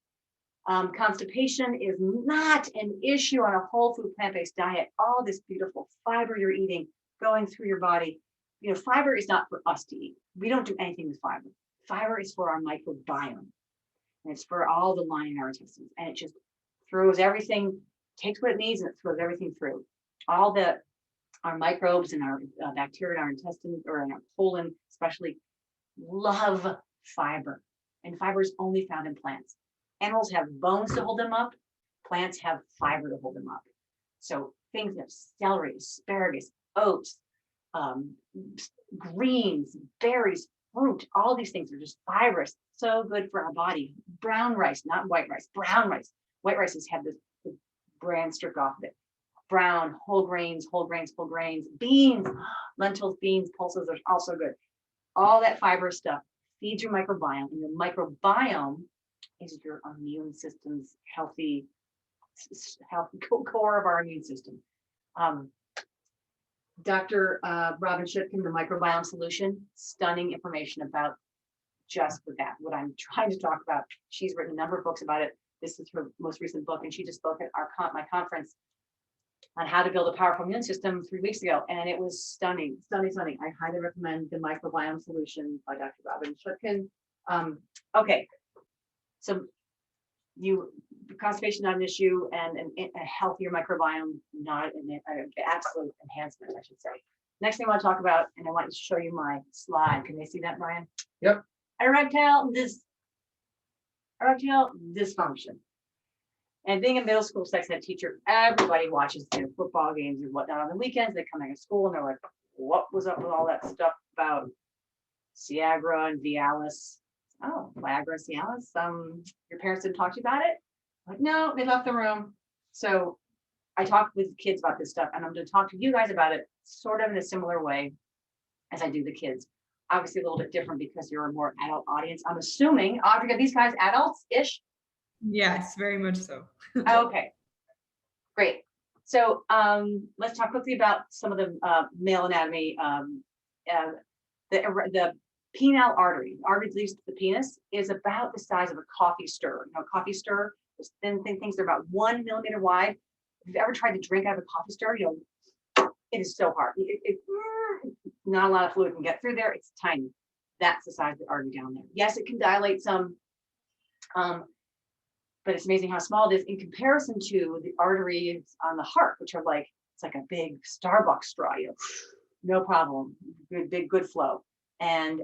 Constipation is not an issue on a whole food plant-based diet. All this beautiful fiber you're eating going through your body. Fiber is not for us to eat. We don't do anything with fiber. Fiber is for our microbiome. And it's for all the lining in our intestines. And it just throws everything, takes what it needs, and it throws everything through. All our microbes and our bacteria in our intestines, or in our colon especially, love fiber. And fiber is only found in plants. Animals have bones to hold them up. Plants have fiber to hold them up. So things like celery, asparagus, oats, greens, berries, fruit, all these things are just fibrous, so good for our body. Brown rice, not white rice, brown rice. White rices have the bran stripped off of it. Brown, whole grains, beans, lentils, beans, pulses are also good. All that fiber stuff feeds your microbiome, and your microbiome is your immune system's healthy core of our immune system. Dr. Robin Shipkin, the Microbiome Solution, stunning information about just with that, what I'm trying to talk about. She's written a number of books about it. This is her most recent book, and she just spoke at my conference on how to build a powerful immune system 3 weeks ago, and it was stunning. I highly recommend the Microbiome Solution by Dr. Robin Shipkin. Okay, so constipation not an issue, and a healthier microbiome not an absolute enhancement, I should say. next thing I want to talk about, and I want to show you my slide. Can they see that, Brian? Yep. Erectile dysfunction. And being a middle school sex ed teacher, everybody watches their football games and whatnot on the weekends. They come out of school and they're like, what was up with all that stuff about Viagra and Cialis? Oh, Viagra and Cialis. Your parents didn't talk to you about it? Like, no, they left the room. So I talk with kids about this stuff, and I'm going to talk to you guys about it sort of in a similar way as I do the kids. Obviously a little bit different because you're a more adult audience. I'm assuming, Audrey, are these guys adults-ish? Yes, very much so. Okay, great. So let's talk quickly about some of the male anatomy. The penile artery, the artery that leads to the penis, is about the size of a coffee stir. You know, coffee stir, those thin things, they're about 1 millimeter wide. If you've ever tried to drink out of a coffee stir, you know, it is so hard. Not a lot of fluid can get through there. It's tiny. That's the size of the artery down there. Yes, it can dilate some, but it's amazing how small it is in comparison to the arteries on the heart, which are like, it's like a big Starbucks straw, you know, no problem, good flow. And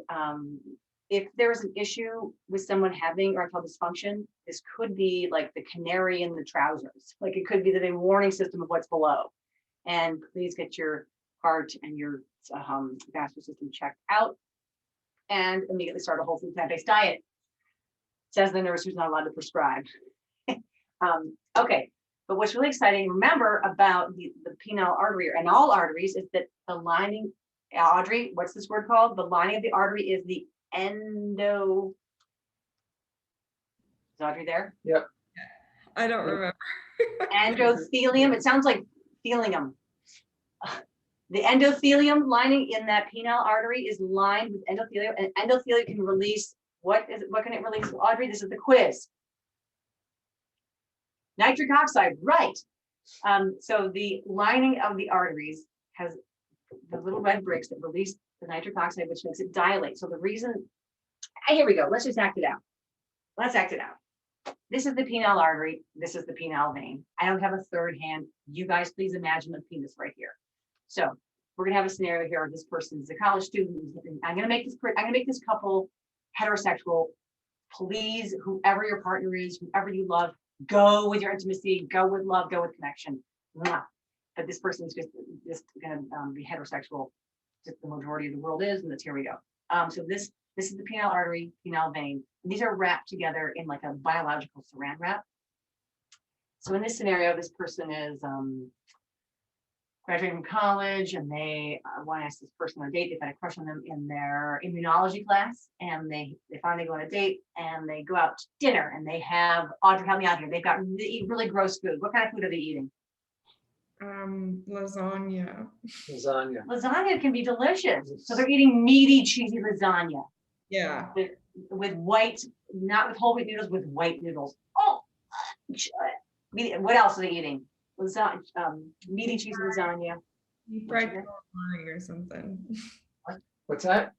if there's an issue with someone having erectile dysfunction, this could be like the canary in the trousers. Like it could be the warning system of what's below. And please get your heart and your vascular system checked out and immediately start a whole food plant-based diet, says the nurse who's not allowed to prescribe. Okay, but what's really exciting, remember about the penile artery and all arteries is that the lining, Audrey, what's this word called? The lining of the artery is the endo. Is Audrey there? Yep. I don't remember. Endothelium. It sounds like thelium. The endothelium lining in that penile artery is lined with endothelium, and endothelium can release, what can it release, Audrey? This is the quiz. Nitric oxide, right. So the lining of the arteries has the little red bricks that release the nitric oxide, which makes it dilate. So the reason, here we go. Let's just act it out. Let's act it out. This is the penile artery. This is the penile vein. I don't have a third hand. You guys, please imagine the penis right here. So we're gonna have a scenario here. This person is a college student. I'm gonna make this couple heterosexual. Please, whoever your partner is, whoever you love, go with your intimacy, go with love, go with connection. But this person is just gonna be heterosexual. Just the majority of the world is, and that's here we go. So this is the penile artery, penile vein. And these are wrapped together in like a biological saran wrap. So in this scenario, this person is graduating from college, and they want to ask this person on a date. They've had a crush on them in their immunology class, and they finally go on a date, and they go out to dinner, and they have, Audrey, help me out here. They've got really gross food. What kind of food are they eating? Lasagna. Lasagna. Lasagna can be delicious. So they're eating meaty, cheesy lasagna. Yeah. With white, not with whole wheat noodles, with white noodles. Oh, what else are they eating? Lasagna, meaty cheesy lasagna. Deep fried calamari or something. What's that?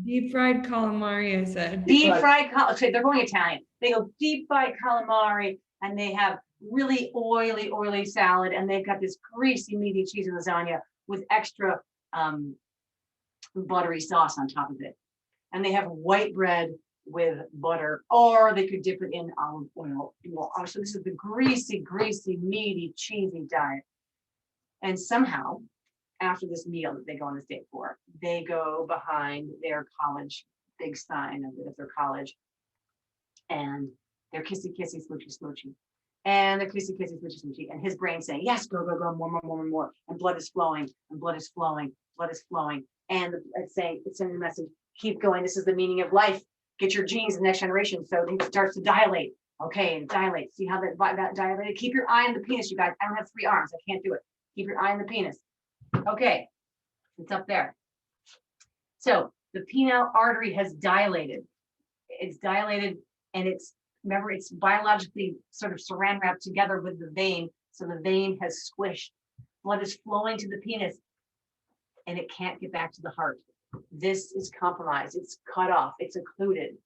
Deep fried calamari, I said. Deep fried calamari. Okay, they're going Italian. They go deep fried calamari, and they have really oily salad, and they've got this greasy, meaty cheesy lasagna with extra buttery sauce on top of it. And they have white bread with butter, or they could dip it in olive oil. So this is the greasy, meaty, cheesy diet. And somehow, after this meal that they go on this date for, they go behind their college, big sign of their college, and they're kissy, smoochy. And they're kissy, smoochy. And his brain's saying, yes, go, more. And blood is flowing, And it's sending a message, keep going. This is the meaning of life. Get your genes in the next generation. So it starts to dilate. Okay, and dilate. See how that dilated? Keep your eye on the penis, you guys. I don't have 3 arms. I can't do it. Keep your eye on the penis. Okay, it's up there. So the penile artery has dilated. It's dilated, and remember, it's biologically sort of saran wrapped together with the vein. So the vein has squished. Blood is flowing to the penis, and it can't get back to the heart. This is compromised. It's cut off. It's occluded.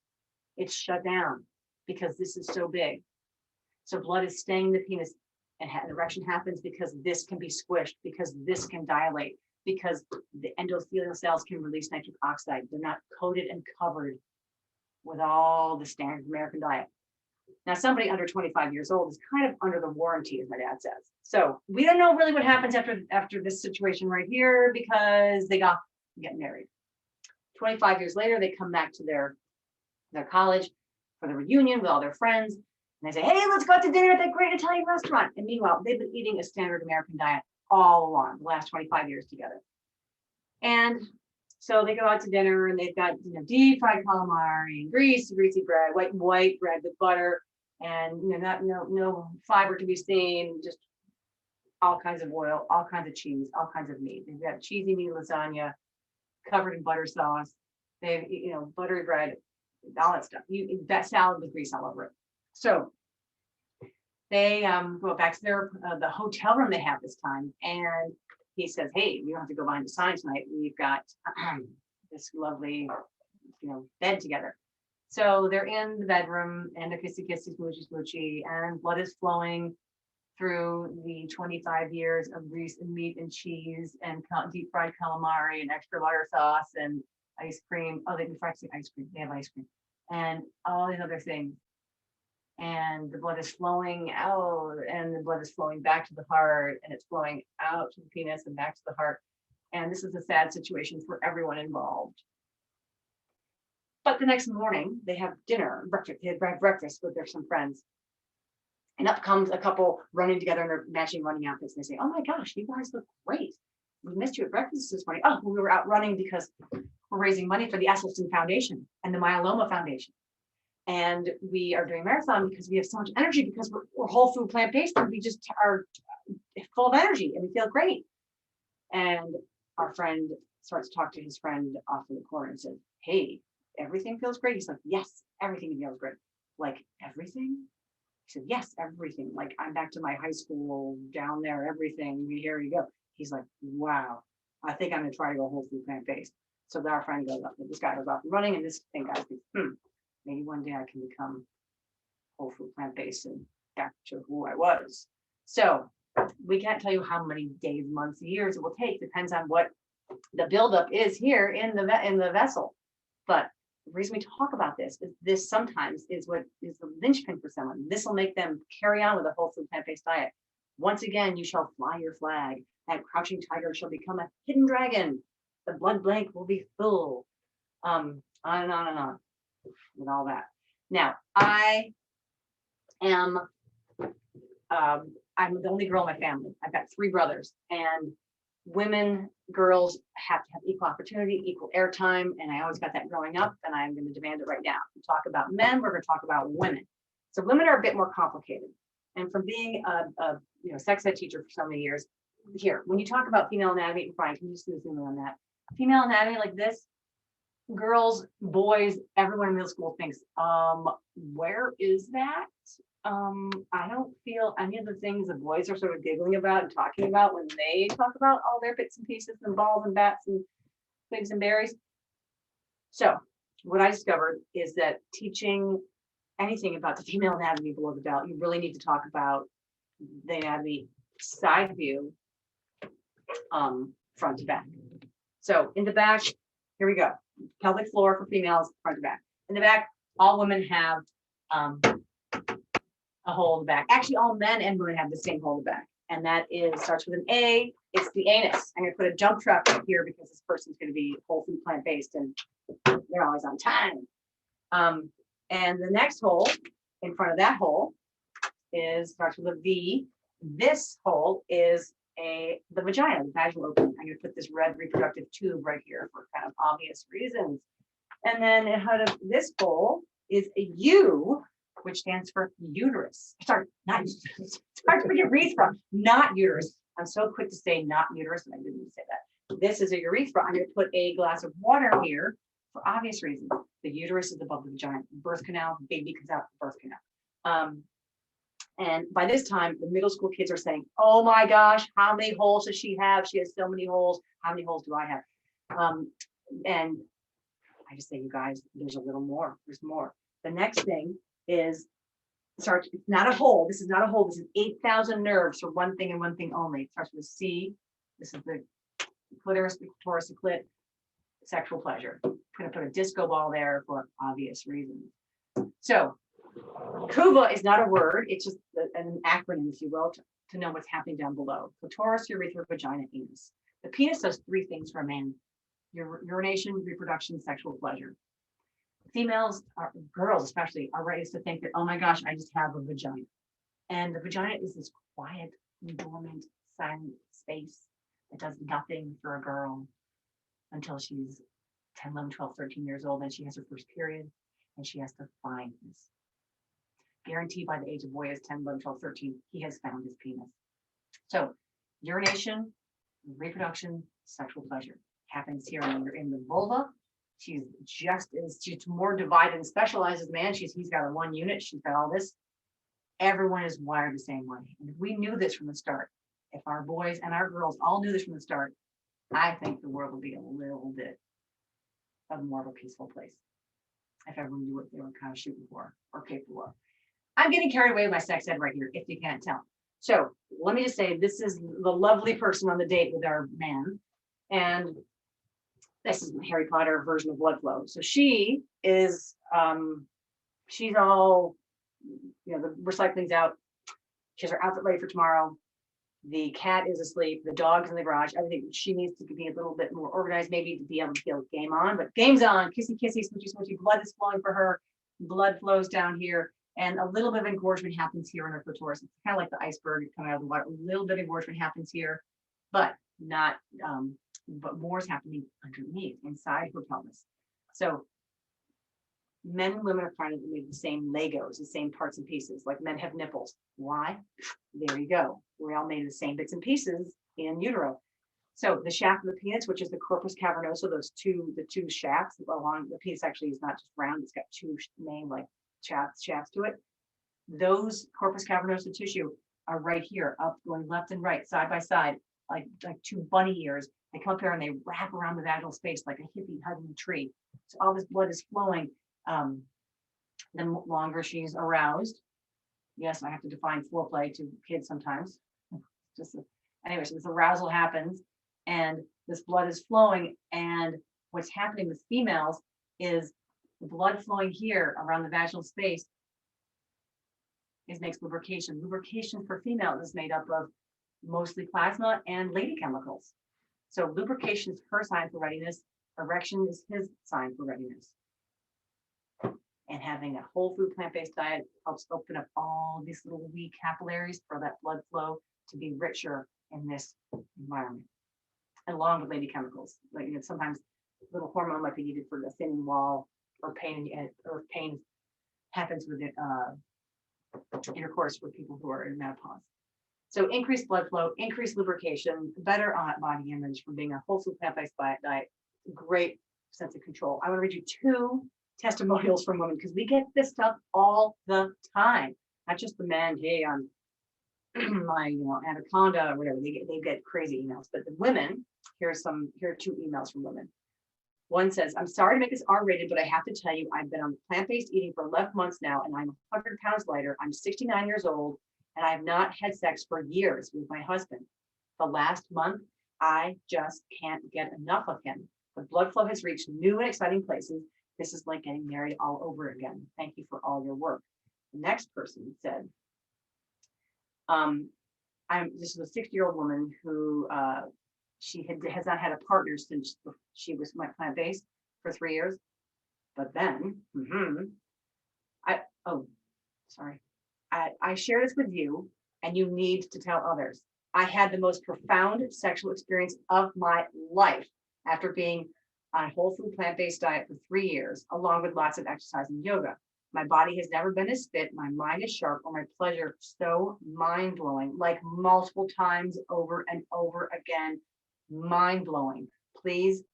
It's shut down because this is so big. So blood is staying in the penis, and erection happens because this can be squished, because this can dilate. because the endothelial cells can release nitric oxide. They're not coated and covered with all the standard American diet. Now, somebody under 25 years old is kind of under the warranty, as my dad says. So we don't know really what happens after this situation right here, because they get married. 25 years later, they come back to their college for the reunion with all their friends. And they say, hey, let's go out to dinner at that great Italian restaurant. And meanwhile, they've been eating a standard American diet all along, the last 25 years together. And so they go out to dinner and they've got, deep fried calamari, greasy bread, white bread with butter, and no fiber to be seen, just all kinds of oil, all kinds of cheese, all kinds of meat. They've got cheesy meat lasagna covered in butter sauce. They've, buttery bread, all that stuff. That salad with grease all over it. So they go back to the hotel room they have this time, and he says, hey, we don't have to go behind the sign tonight. We've got this lovely, bed together. So they're in the bedroom and they're kissy, smoochy, and blood is flowing through the 25 years of grease and meat and cheese and deep fried calamari and extra butter sauce and ice cream. Oh, they can fry ice cream. They have ice cream and all these other things. And the blood is flowing out, and the blood is flowing back to the heart, and it's flowing out to the penis and back to the heart. And this is a sad situation for everyone involved. But the next morning, they have dinner, breakfast. They have breakfast with some friends. And up comes a couple running together in their matching running outfits. And they say, oh my gosh, you guys look great. We missed you at breakfast this morning. Oh, we were out running because we're raising money for the Esselstyn Foundation and the Myeloma Foundation. And we are doing marathon because we have so much energy, because we're whole food plant-based, and we just are full of energy and we feel great. And our friend starts to talk to his friend off in the corner and says, hey, everything feels great. He's like, yes, everything feels great. Like, everything? He said, yes, everything. Like, I'm back to my high school down there, everything. Here you go. He's like, wow, I think I'm gonna try to go whole food plant-based. So our friend goes up, this guy goes off and running, and this thing guy thinks, maybe one day I can become whole food plant-based and back to who I was. So we can't tell you how many days, months, years it will take. Depends on what the buildup is here in the vessel. But the reason we talk about this is this sometimes is what is the linchpin for someone. This will make them carry on with a whole food plant-based diet. Once again, you shall fly your flag. That crouching tiger shall become a hidden dragon. The blood blank will be full. On and on and on. With all that. Now, I'm the only girl in my family. I've got 3 brothers, and girls have to have equal opportunity, equal airtime, and I always got that growing up, and I'm going to demand it right now. We talk about men, we're going to talk about women. So women are a bit more complicated. And from being a sex ed teacher for so many years, here, when you talk about female anatomy, and Brian, can you just zoom in on that? Female anatomy like this, girls, boys, everyone in middle school thinks, where is that? I don't feel any of the things the boys are sort of giggling about and talking about when they talk about all their bits and pieces and balls and bats and twigs and berries. So what I discovered is that teaching anything about the female anatomy below the belt, you really need to talk about the anatomy side view, front to back. So in the back, here we go. Pelvic floor for females, front to back. In the back, all women have a hole in the back. Actually, all men and women have the same hole in the back. And that starts with an A. It's the anus. I'm going to put a jump trap right here because this person's going to be whole food plant-based and they're always on time. And the next hole in front of that hole starts with a V. This hole is the vagina, the vaginal opening. I'm going to put this red reproductive tube right here for kind of obvious reasons. And then ahead of this hole is a U, which stands for uterus. Sorry, not uterus. It's hard to put your urethra from, not uterus. I'm so quick to say not uterus, and I didn't say that. This is a urethra. I'm going to put a glass of water here for obvious reasons. The uterus is above the vagina. Birth canal, baby comes out the birth canal. And by this time, the middle school kids are saying, oh my gosh, how many holes does she have? She has so many holes. How many holes do I have? And I just say, you guys, there's a little more. There's more. The next thing is, it's not a hole. This is not a hole. This is 8,000 nerves for one thing and one thing only. It starts with C. This is the clitoris, the clitoris, the clit, sexual pleasure. I'm going to put a disco ball there for obvious reasons. So CUVA is not a word. It's just an acronym, if you will, to know what's happening down below. Clitoris, urethra, vagina, anus. The penis does three things for a man: urination, reproduction, sexual pleasure. Females, girls especially, are raised to think that, oh my gosh, I just have a vagina. And the vagina is this quiet, dormant, silent space that does nothing for a girl until she's 10, 11, 12, 13 years old. Then she has her first period and she has to find this. Guaranteed by the age of boy is 10, 11, 12, 13, he has found his penis. So urination, reproduction, sexual pleasure happens here. When you're in the vulva, she's more divided and specialized as a man. He's got a one unit, she's got all this. Everyone is wired the same way. And if we knew this from the start, if our boys and our girls all knew this from the start, I think the world would be a little bit of more of a peaceful place. If everyone knew what they were kind of shooting for or capable of. I'm getting carried away with my sex ed right here, if you can't tell. So let me just say, this is the lovely person on the date with our man. And this is Harry Potter version of blood flow. So she is, she's all, the recycling's out. She has her outfit ready for tomorrow. The cat is asleep. The dog's in the garage. Everything. She needs to be a little bit more organized, maybe to be able to feel game on. But game's on. Kissy, kissy, smoochy, smoochy. Blood is flowing for her. Blood flows down here. And a little bit of engorgement happens here in her clitoris. It's kind of like the iceberg coming out of the water. A little bit of engorgement happens here, but not, but more is happening underneath, inside her pelvis. So men and women are kind of made the same Legos, the same parts and pieces. Like men have nipples. Why? There you go. We're all made of the same bits and pieces in utero. So the shaft of the penis, which is the corpus cavernosa, the two shafts along the penis actually is not just round. It's got two main like shafts to it. Those corpus cavernosa tissue are right here, up, going left and right, side by side, like two bunny ears. They come up here and they wrap around the vaginal space like a hippie hugging a tree. So all this blood is flowing. The longer she's aroused. Yes, I have to define foreplay to kids sometimes. Anyway, so this arousal happens and this blood is flowing. And what's happening with females is the blood flowing here around the vaginal space makes lubrication. Lubrication for females is made up of mostly plasma and lady chemicals. So lubrication is her sign for readiness. Erection is his sign for readiness. And having a whole food plant-based diet helps open up all these little wee capillaries for that blood flow to be richer in this environment, along with lady chemicals. Like sometimes little hormone might be needed for the thinning wall, or pain happens with intercourse for people who are in menopause. So increased blood flow, increased lubrication, better body image from being a whole food plant-based diet, great sense of control. I want to read you two testimonials from women because we get this stuff all the time. Not just the men, hey, I'm my anaconda or whatever. They get crazy emails, but the women, here are two emails from women. One says, I'm sorry to make this R-rated, but I have to tell you, I've been on plant-based eating for 11 months now, and I'm 100 pounds lighter. I'm 69 years old, and I have not had sex for years with my husband. The last month, I just can't get enough of him. The blood flow has reached new and exciting places. This is like getting married all over again. Thank you for all your work. The next person said, this is a 60-year-old woman who she has not had a partner since she was plant-based for 3 years. But then, I share this with you, and you need to tell others. I had the most profound sexual experience of my life after being on a whole food plant-based diet for 3 years, along with lots of exercise and yoga. My body has never been as fit, my mind is sharp, or my pleasure so mind-blowing, like multiple times over and over again, mind-blowing. Please,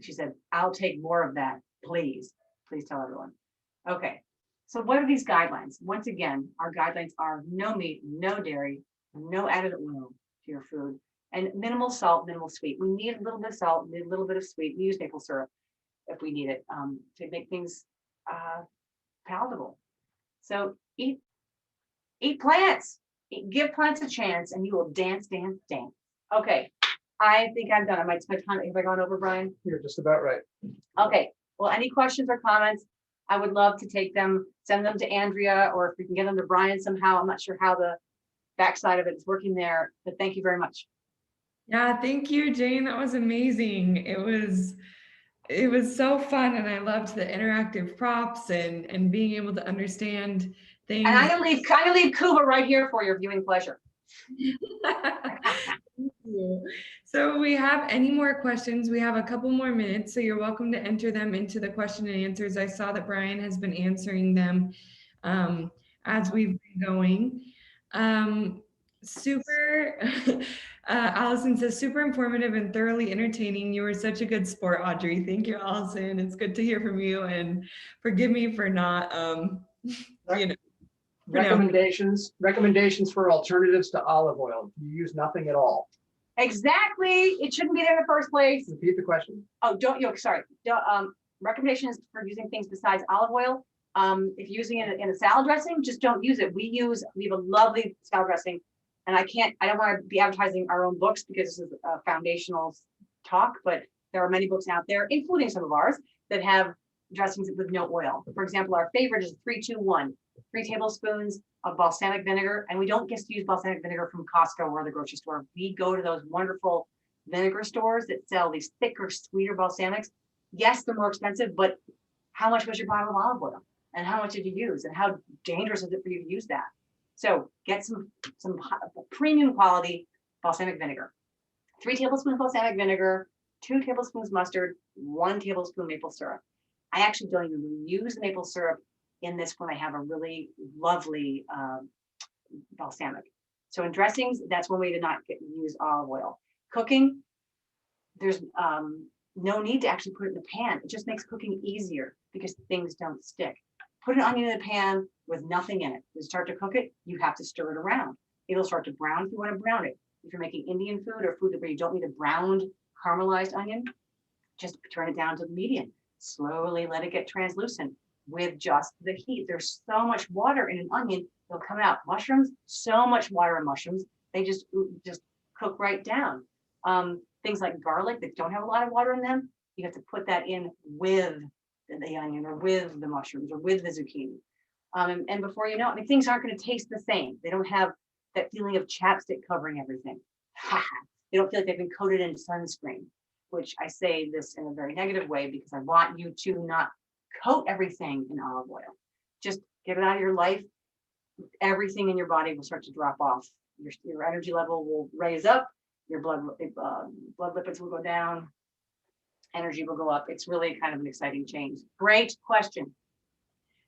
she said, I'll take more of that, please. Please tell everyone. Okay, so what are these guidelines? Once again, our guidelines are no meat, no dairy, no added oil to your food, and minimal salt, minimal sweet. We need a little bit of salt, a little bit of sweet. We use maple syrup if we need it to make things palatable. So eat plants, give plants a chance, and you will dance, dance, dance. Okay, I think I'm done. I might spend time. Have I gone over, Brian? You're just about right. Okay. Well, any questions or comments? I would love to take them, send them to Andrea, or if we can get them to Brian somehow. I'm not sure how the backside of it is working there, but thank you very much. Yeah, thank you, Jane. That was amazing. It was so fun, and I loved the interactive props and being able to understand things. And I'm gonna leave Kuba right here for your viewing pleasure. Thank you. So we have any more questions? We have a couple more minutes, so you're welcome to enter them into the question and answers. I saw that Brian has been answering them as we've been going. Super, Allison says, super informative and thoroughly entertaining. You were such a good sport, Audrey. Thank you, Allison. It's good to hear from you, and forgive me for not, you know. Recommendations for alternatives to olive oil. You use nothing at all. Exactly. It shouldn't be there in the first place. Repeat the question. Oh, sorry. Recommendations for using things besides olive oil. If you're using it in a salad dressing, just don't use it. We have a lovely salad dressing, and I don't want to be advertising our own books because this is a foundational talk, but there are many books out there, including some of ours, that have dressings with no oil. For example, our favorite is 3-2-1, 3 tablespoons of balsamic vinegar. And we don't just use balsamic vinegar from Costco or the grocery store. We go to those wonderful vinegar stores that sell these thicker, sweeter balsamics. Yes, they're more expensive, but how much was your bottle of olive oil? And how much did you use? And how dangerous is it for you to use that? So get some premium quality balsamic vinegar. 3 tablespoons balsamic vinegar, 2 tablespoons mustard, 1 tablespoon maple syrup. I actually don't even use the maple syrup in this when I have a really lovely balsamic. So in dressings, that's one way to not use olive oil. Cooking, there's no need to actually put it in the pan. It just makes cooking easier because things don't stick. Put an onion in the pan with nothing in it. You start to cook it, you have to stir it around. It'll start to brown if you want to brown it. If you're making Indian food or food where you don't need a browned caramelized onion, just turn it down to medium. Slowly let it get translucent with just the heat. There's so much water in an onion, it'll come out. Mushrooms, so much water in mushrooms, they just cook right down. Things like garlic that don't have a lot of water in them, you have to put that in with the onion or with the mushrooms or with the zucchini. And before you know it, I mean, things aren't going to taste the same. They don't have that feeling of chapstick covering everything. They don't feel like they've been coated in sunscreen, which I say this in a very negative way because I want you to not coat everything in olive oil. Just get it out of your life. Everything in your body will start to drop off. Your energy level will raise up. Your blood lipids will go down. Energy will go up. It's really kind of an exciting change. Great question.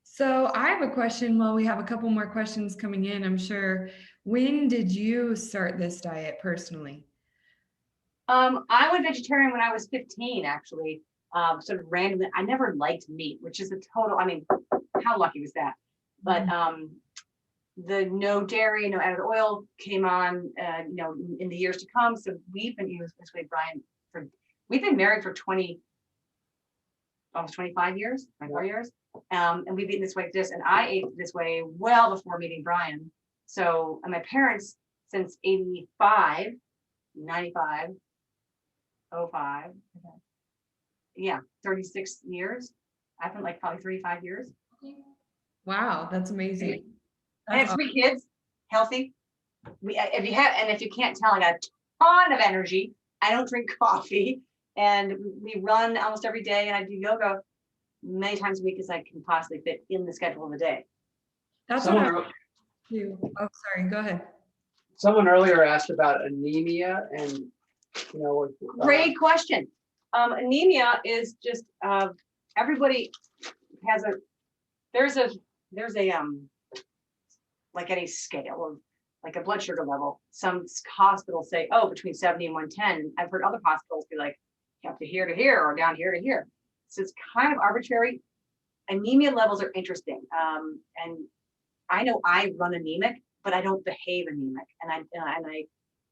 So I have a question. While we have a couple more questions coming in, I'm sure. When did you start this diet personally? I went vegetarian when I was 15, actually. Sort of randomly. I never liked meat, which is a total, I mean, how lucky was that? But the no dairy, no added oil came on, in the years to come. So we've been using this way, Brian, we've been married for almost 25 years, 24 years. And we've eaten this way, and I ate this way well before meeting Brian. So, and my parents since 85, 95, 05, yeah, 36 years. I've been like probably 35 years. Wow, that's amazing. I have 3 kids, healthy. If you can't tell, I got a ton of energy. I don't drink coffee, and we run almost every day, and I do yoga many times a week as I can possibly fit in the schedule of the day. That's what I do. Oh, sorry, go ahead. Someone earlier asked about anemia, and Great question. Anemia is just everybody has there's a like any scale of like a blood sugar level. Some hospitals say, oh, between 70 and 110. I've heard other hospitals be like, up to here to here or down here to here. So it's kind of arbitrary. Anemia levels are interesting. And I know I run anemic, but I don't behave anemic. And I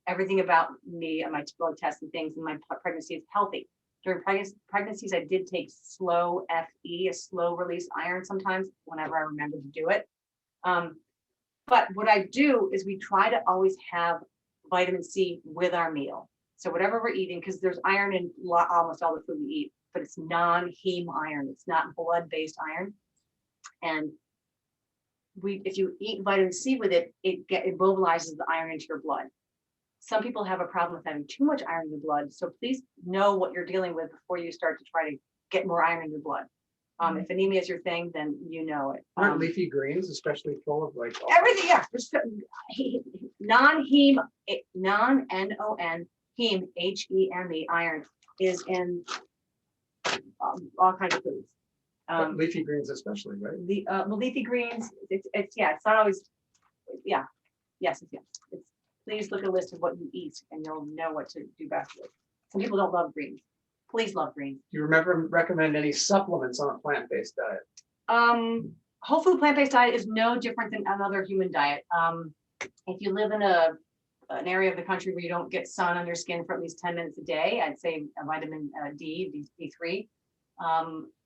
everything about me and my blood tests and things in my pregnancy is healthy. During pregnancies, I did take slow FE, a slow release iron sometimes whenever I remember to do it. But what I do is we try to always have vitamin C with our meal. So whatever we're eating, because there's iron in almost all the food we eat, but it's non-heme iron. It's not blood-based iron. And if you eat vitamin C with it, it mobilizes the iron into your blood. Some people have a problem with having too much iron in the blood. So please know what you're dealing with before you start to try to get more iron in your blood. If anemia is your thing, then you know it. Aren't leafy greens especially full of like Everything, yeah. Non-heme, non-N-O-N, heme, H-E-M-E, iron is in all kinds of foods. but leafy greens especially, right? Well, leafy greens, it's not always, yeah, yes. It's, please look at a list of what you eat and you'll know what to do best with. Some people don't love greens. Please love greens. Do you recommend any supplements on a plant-based diet? Whole food plant-based diet is no different than another human diet. If you live in an area of the country where you don't get sun on your skin for at least 10 minutes a day, I'd say a vitamin D, D3,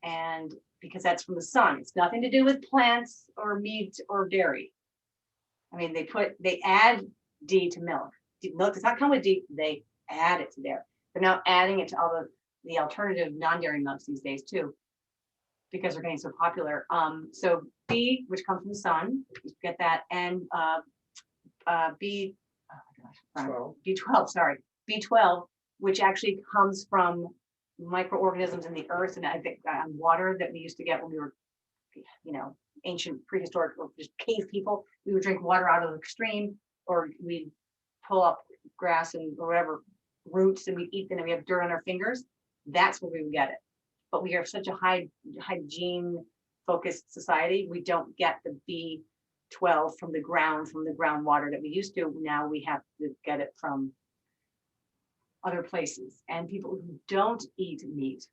and because that's from the sun. It's nothing to do with plants or meat or dairy. I mean, they add D to milk. Milk does not come with D, they add it to there. They're now adding it to all the alternative non-dairy milks these days too, because they're getting so popular. So B, which comes from the sun, you get that, and B12, sorry, B12, which actually comes from microorganisms in the earth and I think water that we used to get when we were, ancient prehistoric or just cave people. We would drink water out of the stream, or we'd pull up grass and or whatever roots and we'd eat them and we have dirt on our fingers. That's where we would get it. But we are such a hygiene focused society. We don't get the B12 from the groundwater that we used to. Now we have to get it from other places. And people who don't eat meat,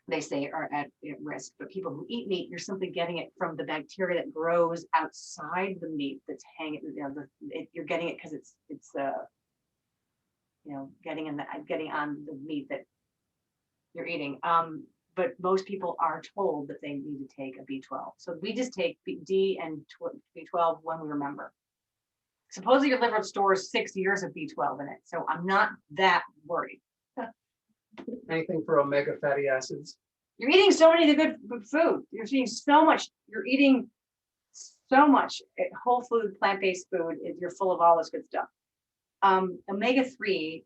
they say are at risk. But people who eat meat, you're simply getting it from the bacteria that grows outside the meat that's hanging. You're getting it because it's getting on the meat that you're eating. But most people are told that they need to take a B12. So we just take D and B12 when we remember. Supposedly your liver stores 6 years of B12 in it. So I'm not that worried. Anything for omega fatty acids? You're eating so many of the good food. You're eating so much. You're eating so much whole food, plant-based food. You're full of all this good stuff. Omega-3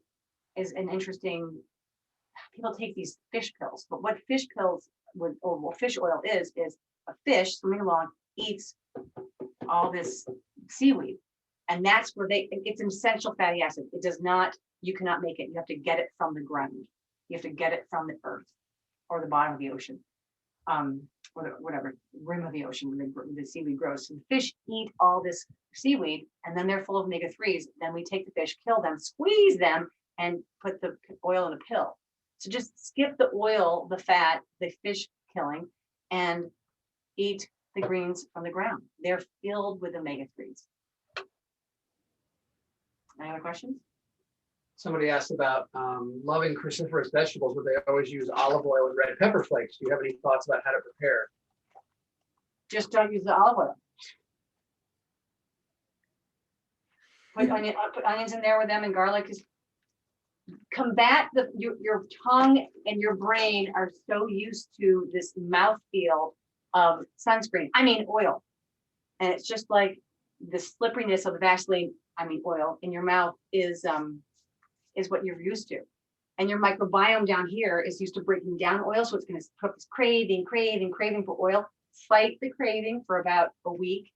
is an interesting, people take these fish pills, but what fish pills fish oil is a fish swimming along eats all this seaweed. And that's where it's an essential fatty acid. It does not, you cannot make it. You have to get it from the ground. You have to get it from the earth or the bottom of the ocean, or whatever, rim of the ocean where the seaweed grows. So the fish eat all this seaweed and then they're full of omega-3s. Then we take the fish, kill them, squeeze them, and put the oil in a pill. So just skip the oil, the fat, the fish killing, and eat the greens from the ground. They're filled with omega-3s. Any other questions? Somebody asked about loving cruciferous vegetables, but they always use olive oil and red pepper flakes. Do you have any thoughts about how to prepare? Just don't use the olive oil. Put onions in there with them and garlic. Combat your tongue and your brain are so used to this mouthfeel of sunscreen. I mean oil, and it's just like the slipperiness of the Vaseline. I mean oil in your mouth is what you're used to, and your microbiome down here is used to breaking down oil, so it's going to put this craving for oil. Fight the craving for about a week.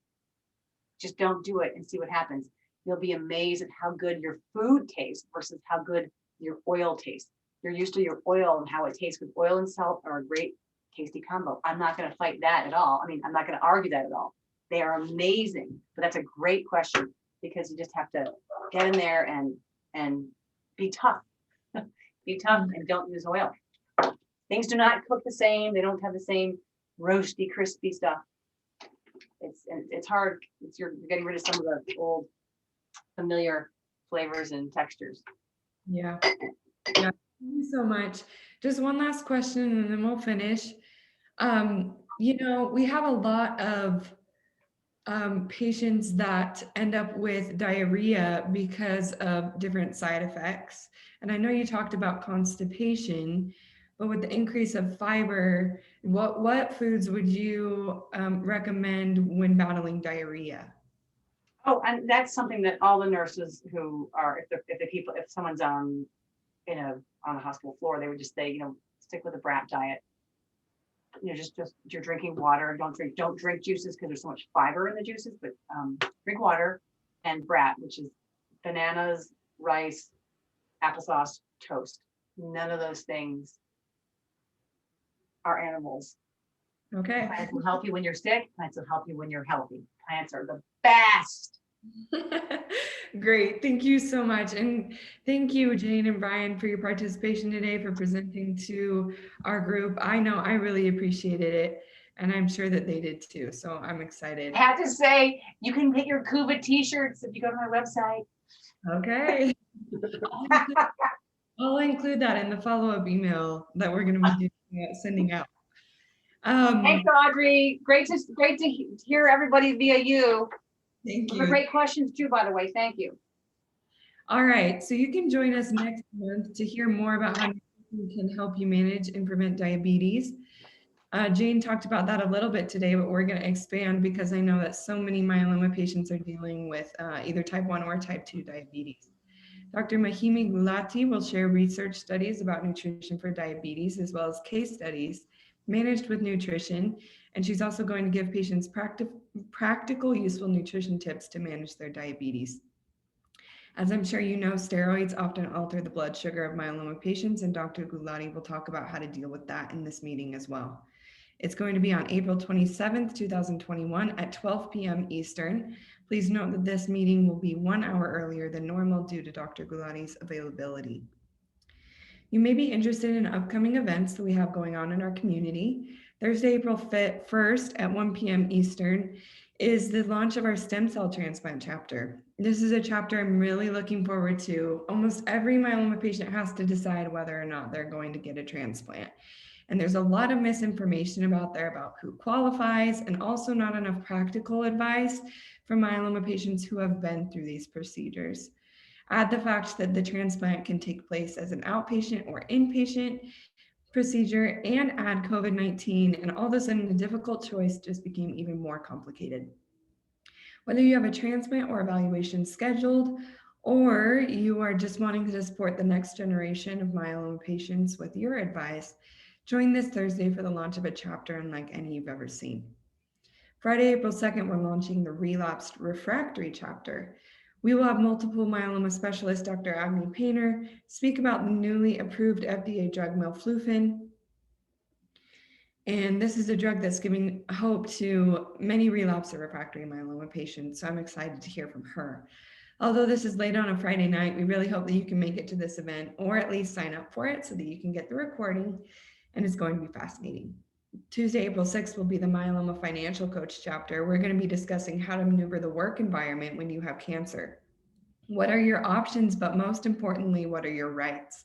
Just don't do it and see what happens. You'll be amazed at how good your food tastes versus how good your oil tastes. You're used to your oil and how it tastes with oil and salt are a great tasty combo. I'm not going to fight that at all. I mean, I'm not going to argue that at all. They are amazing, but that's a great question because you just have to get in there and be tough. Be tough and don't use oil. Things do not cook the same. They don't have the same roasty, crispy stuff. It's hard. You're getting rid of some of the old familiar flavors and textures. Yeah. Thank you so much. Just one last question and then we'll finish. We have a lot of patients that end up with diarrhea because of different side effects. And I know you talked about constipation, but with the increase of fiber, what foods would you recommend when battling diarrhea? Oh, and that's something that all the nurses who are, if someone's on a hospital floor, they would just say, stick with the brat diet. Just you're drinking water. Don't drink juices because there's so much fiber in the juices, but drink water and brat, which is bananas, rice, applesauce, toast. None of those things are animals. Okay. Plants will help you when you're sick. Plants will help you when you're healthy. Plants are the best. Great. Thank you so much. And thank you, Jane and Brian, for your participation today, for presenting to our group. I know I really appreciated it, and I'm sure that they did too. So I'm excited. I have to say, you can get your Cuba t-shirts if you go to my website. Okay. I'll include that in the follow-up email that we're going to be sending out. Thanks, Audrey. Great to hear everybody via you. Thank Those are you. great questions too, by the way. Thank you. All right, so you can join us next month to hear more about how nutrition can help you manage and prevent diabetes. Jane talked about that a little bit today, but we're going to expand because I know that so many myeloma patients are dealing with either type 1 or type 2 diabetes. Dr. Mahimi Gulati will share research studies about nutrition for diabetes, as well as case studies managed with nutrition. And she's also going to give patients practical, useful nutrition tips to manage their diabetes. As I'm sure you know, steroids often alter the blood sugar of myeloma patients, and Dr. Gulati will talk about how to deal with that in this meeting as well. It's going to be on April 27th, 2021 at 12 p.m. Eastern. Please note that this meeting will be 1 hour earlier than normal due to Dr. Gulati's availability. You may be interested in upcoming events that we have going on in our community. Thursday, April 1st at 1 p.m. Eastern is the launch of our stem cell transplant chapter. This is a chapter I'm really looking forward to. Almost every myeloma patient has to decide whether or not they're going to get a transplant. And there's a lot of misinformation about who qualifies, and also not enough practical advice for myeloma patients who have been through these procedures. Add the fact that the transplant can take place as an outpatient or inpatient procedure, and add COVID-19, and all of a sudden the difficult choice just became even more complicated. Whether you have a transplant or evaluation scheduled, or you are just wanting to support the next generation of myeloma patients with your advice, join this Thursday for the launch of a chapter unlike any you've ever seen. Friday, April 2nd, we're launching the relapsed refractory chapter. We will have multiple myeloma specialists, Dr. Agni Painter, speak about the newly approved FDA drug melflufen. And this is a drug that's giving hope to many relapsed or refractory myeloma patients. So I'm excited to hear from her. Although this is late on a Friday night, we really hope that you can make it to this event, or at least sign up for it so that you can get the recording, and it's going to be fascinating. Tuesday, April 6th will be the Myeloma Financial Coach chapter. We're going to be discussing how to maneuver the work environment when you have cancer. What are your options, but most importantly, what are your rights?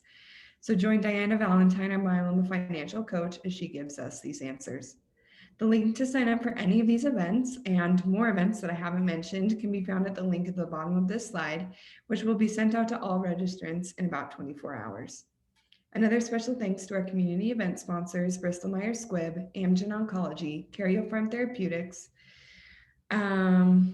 So join Diana Valentine, our Myeloma Financial Coach, as she gives us these answers. The link to sign up for any of these events and more events that I haven't mentioned can be found at the link at the bottom of this slide, which will be sent out to all registrants in about 24 hours. Another special thanks to our community event sponsors, Bristol Myers Squibb, Amgen Oncology, Karyopharm Therapeutics, AbbVie,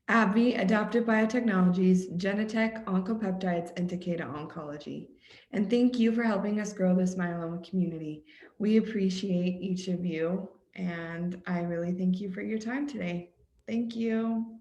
Adaptive Biotechnologies, Genentech, Oncopeptides, and Takeda Oncology. And thank you for helping us grow this myeloma community. We appreciate each of you, and I really thank you for your time today. Thank you.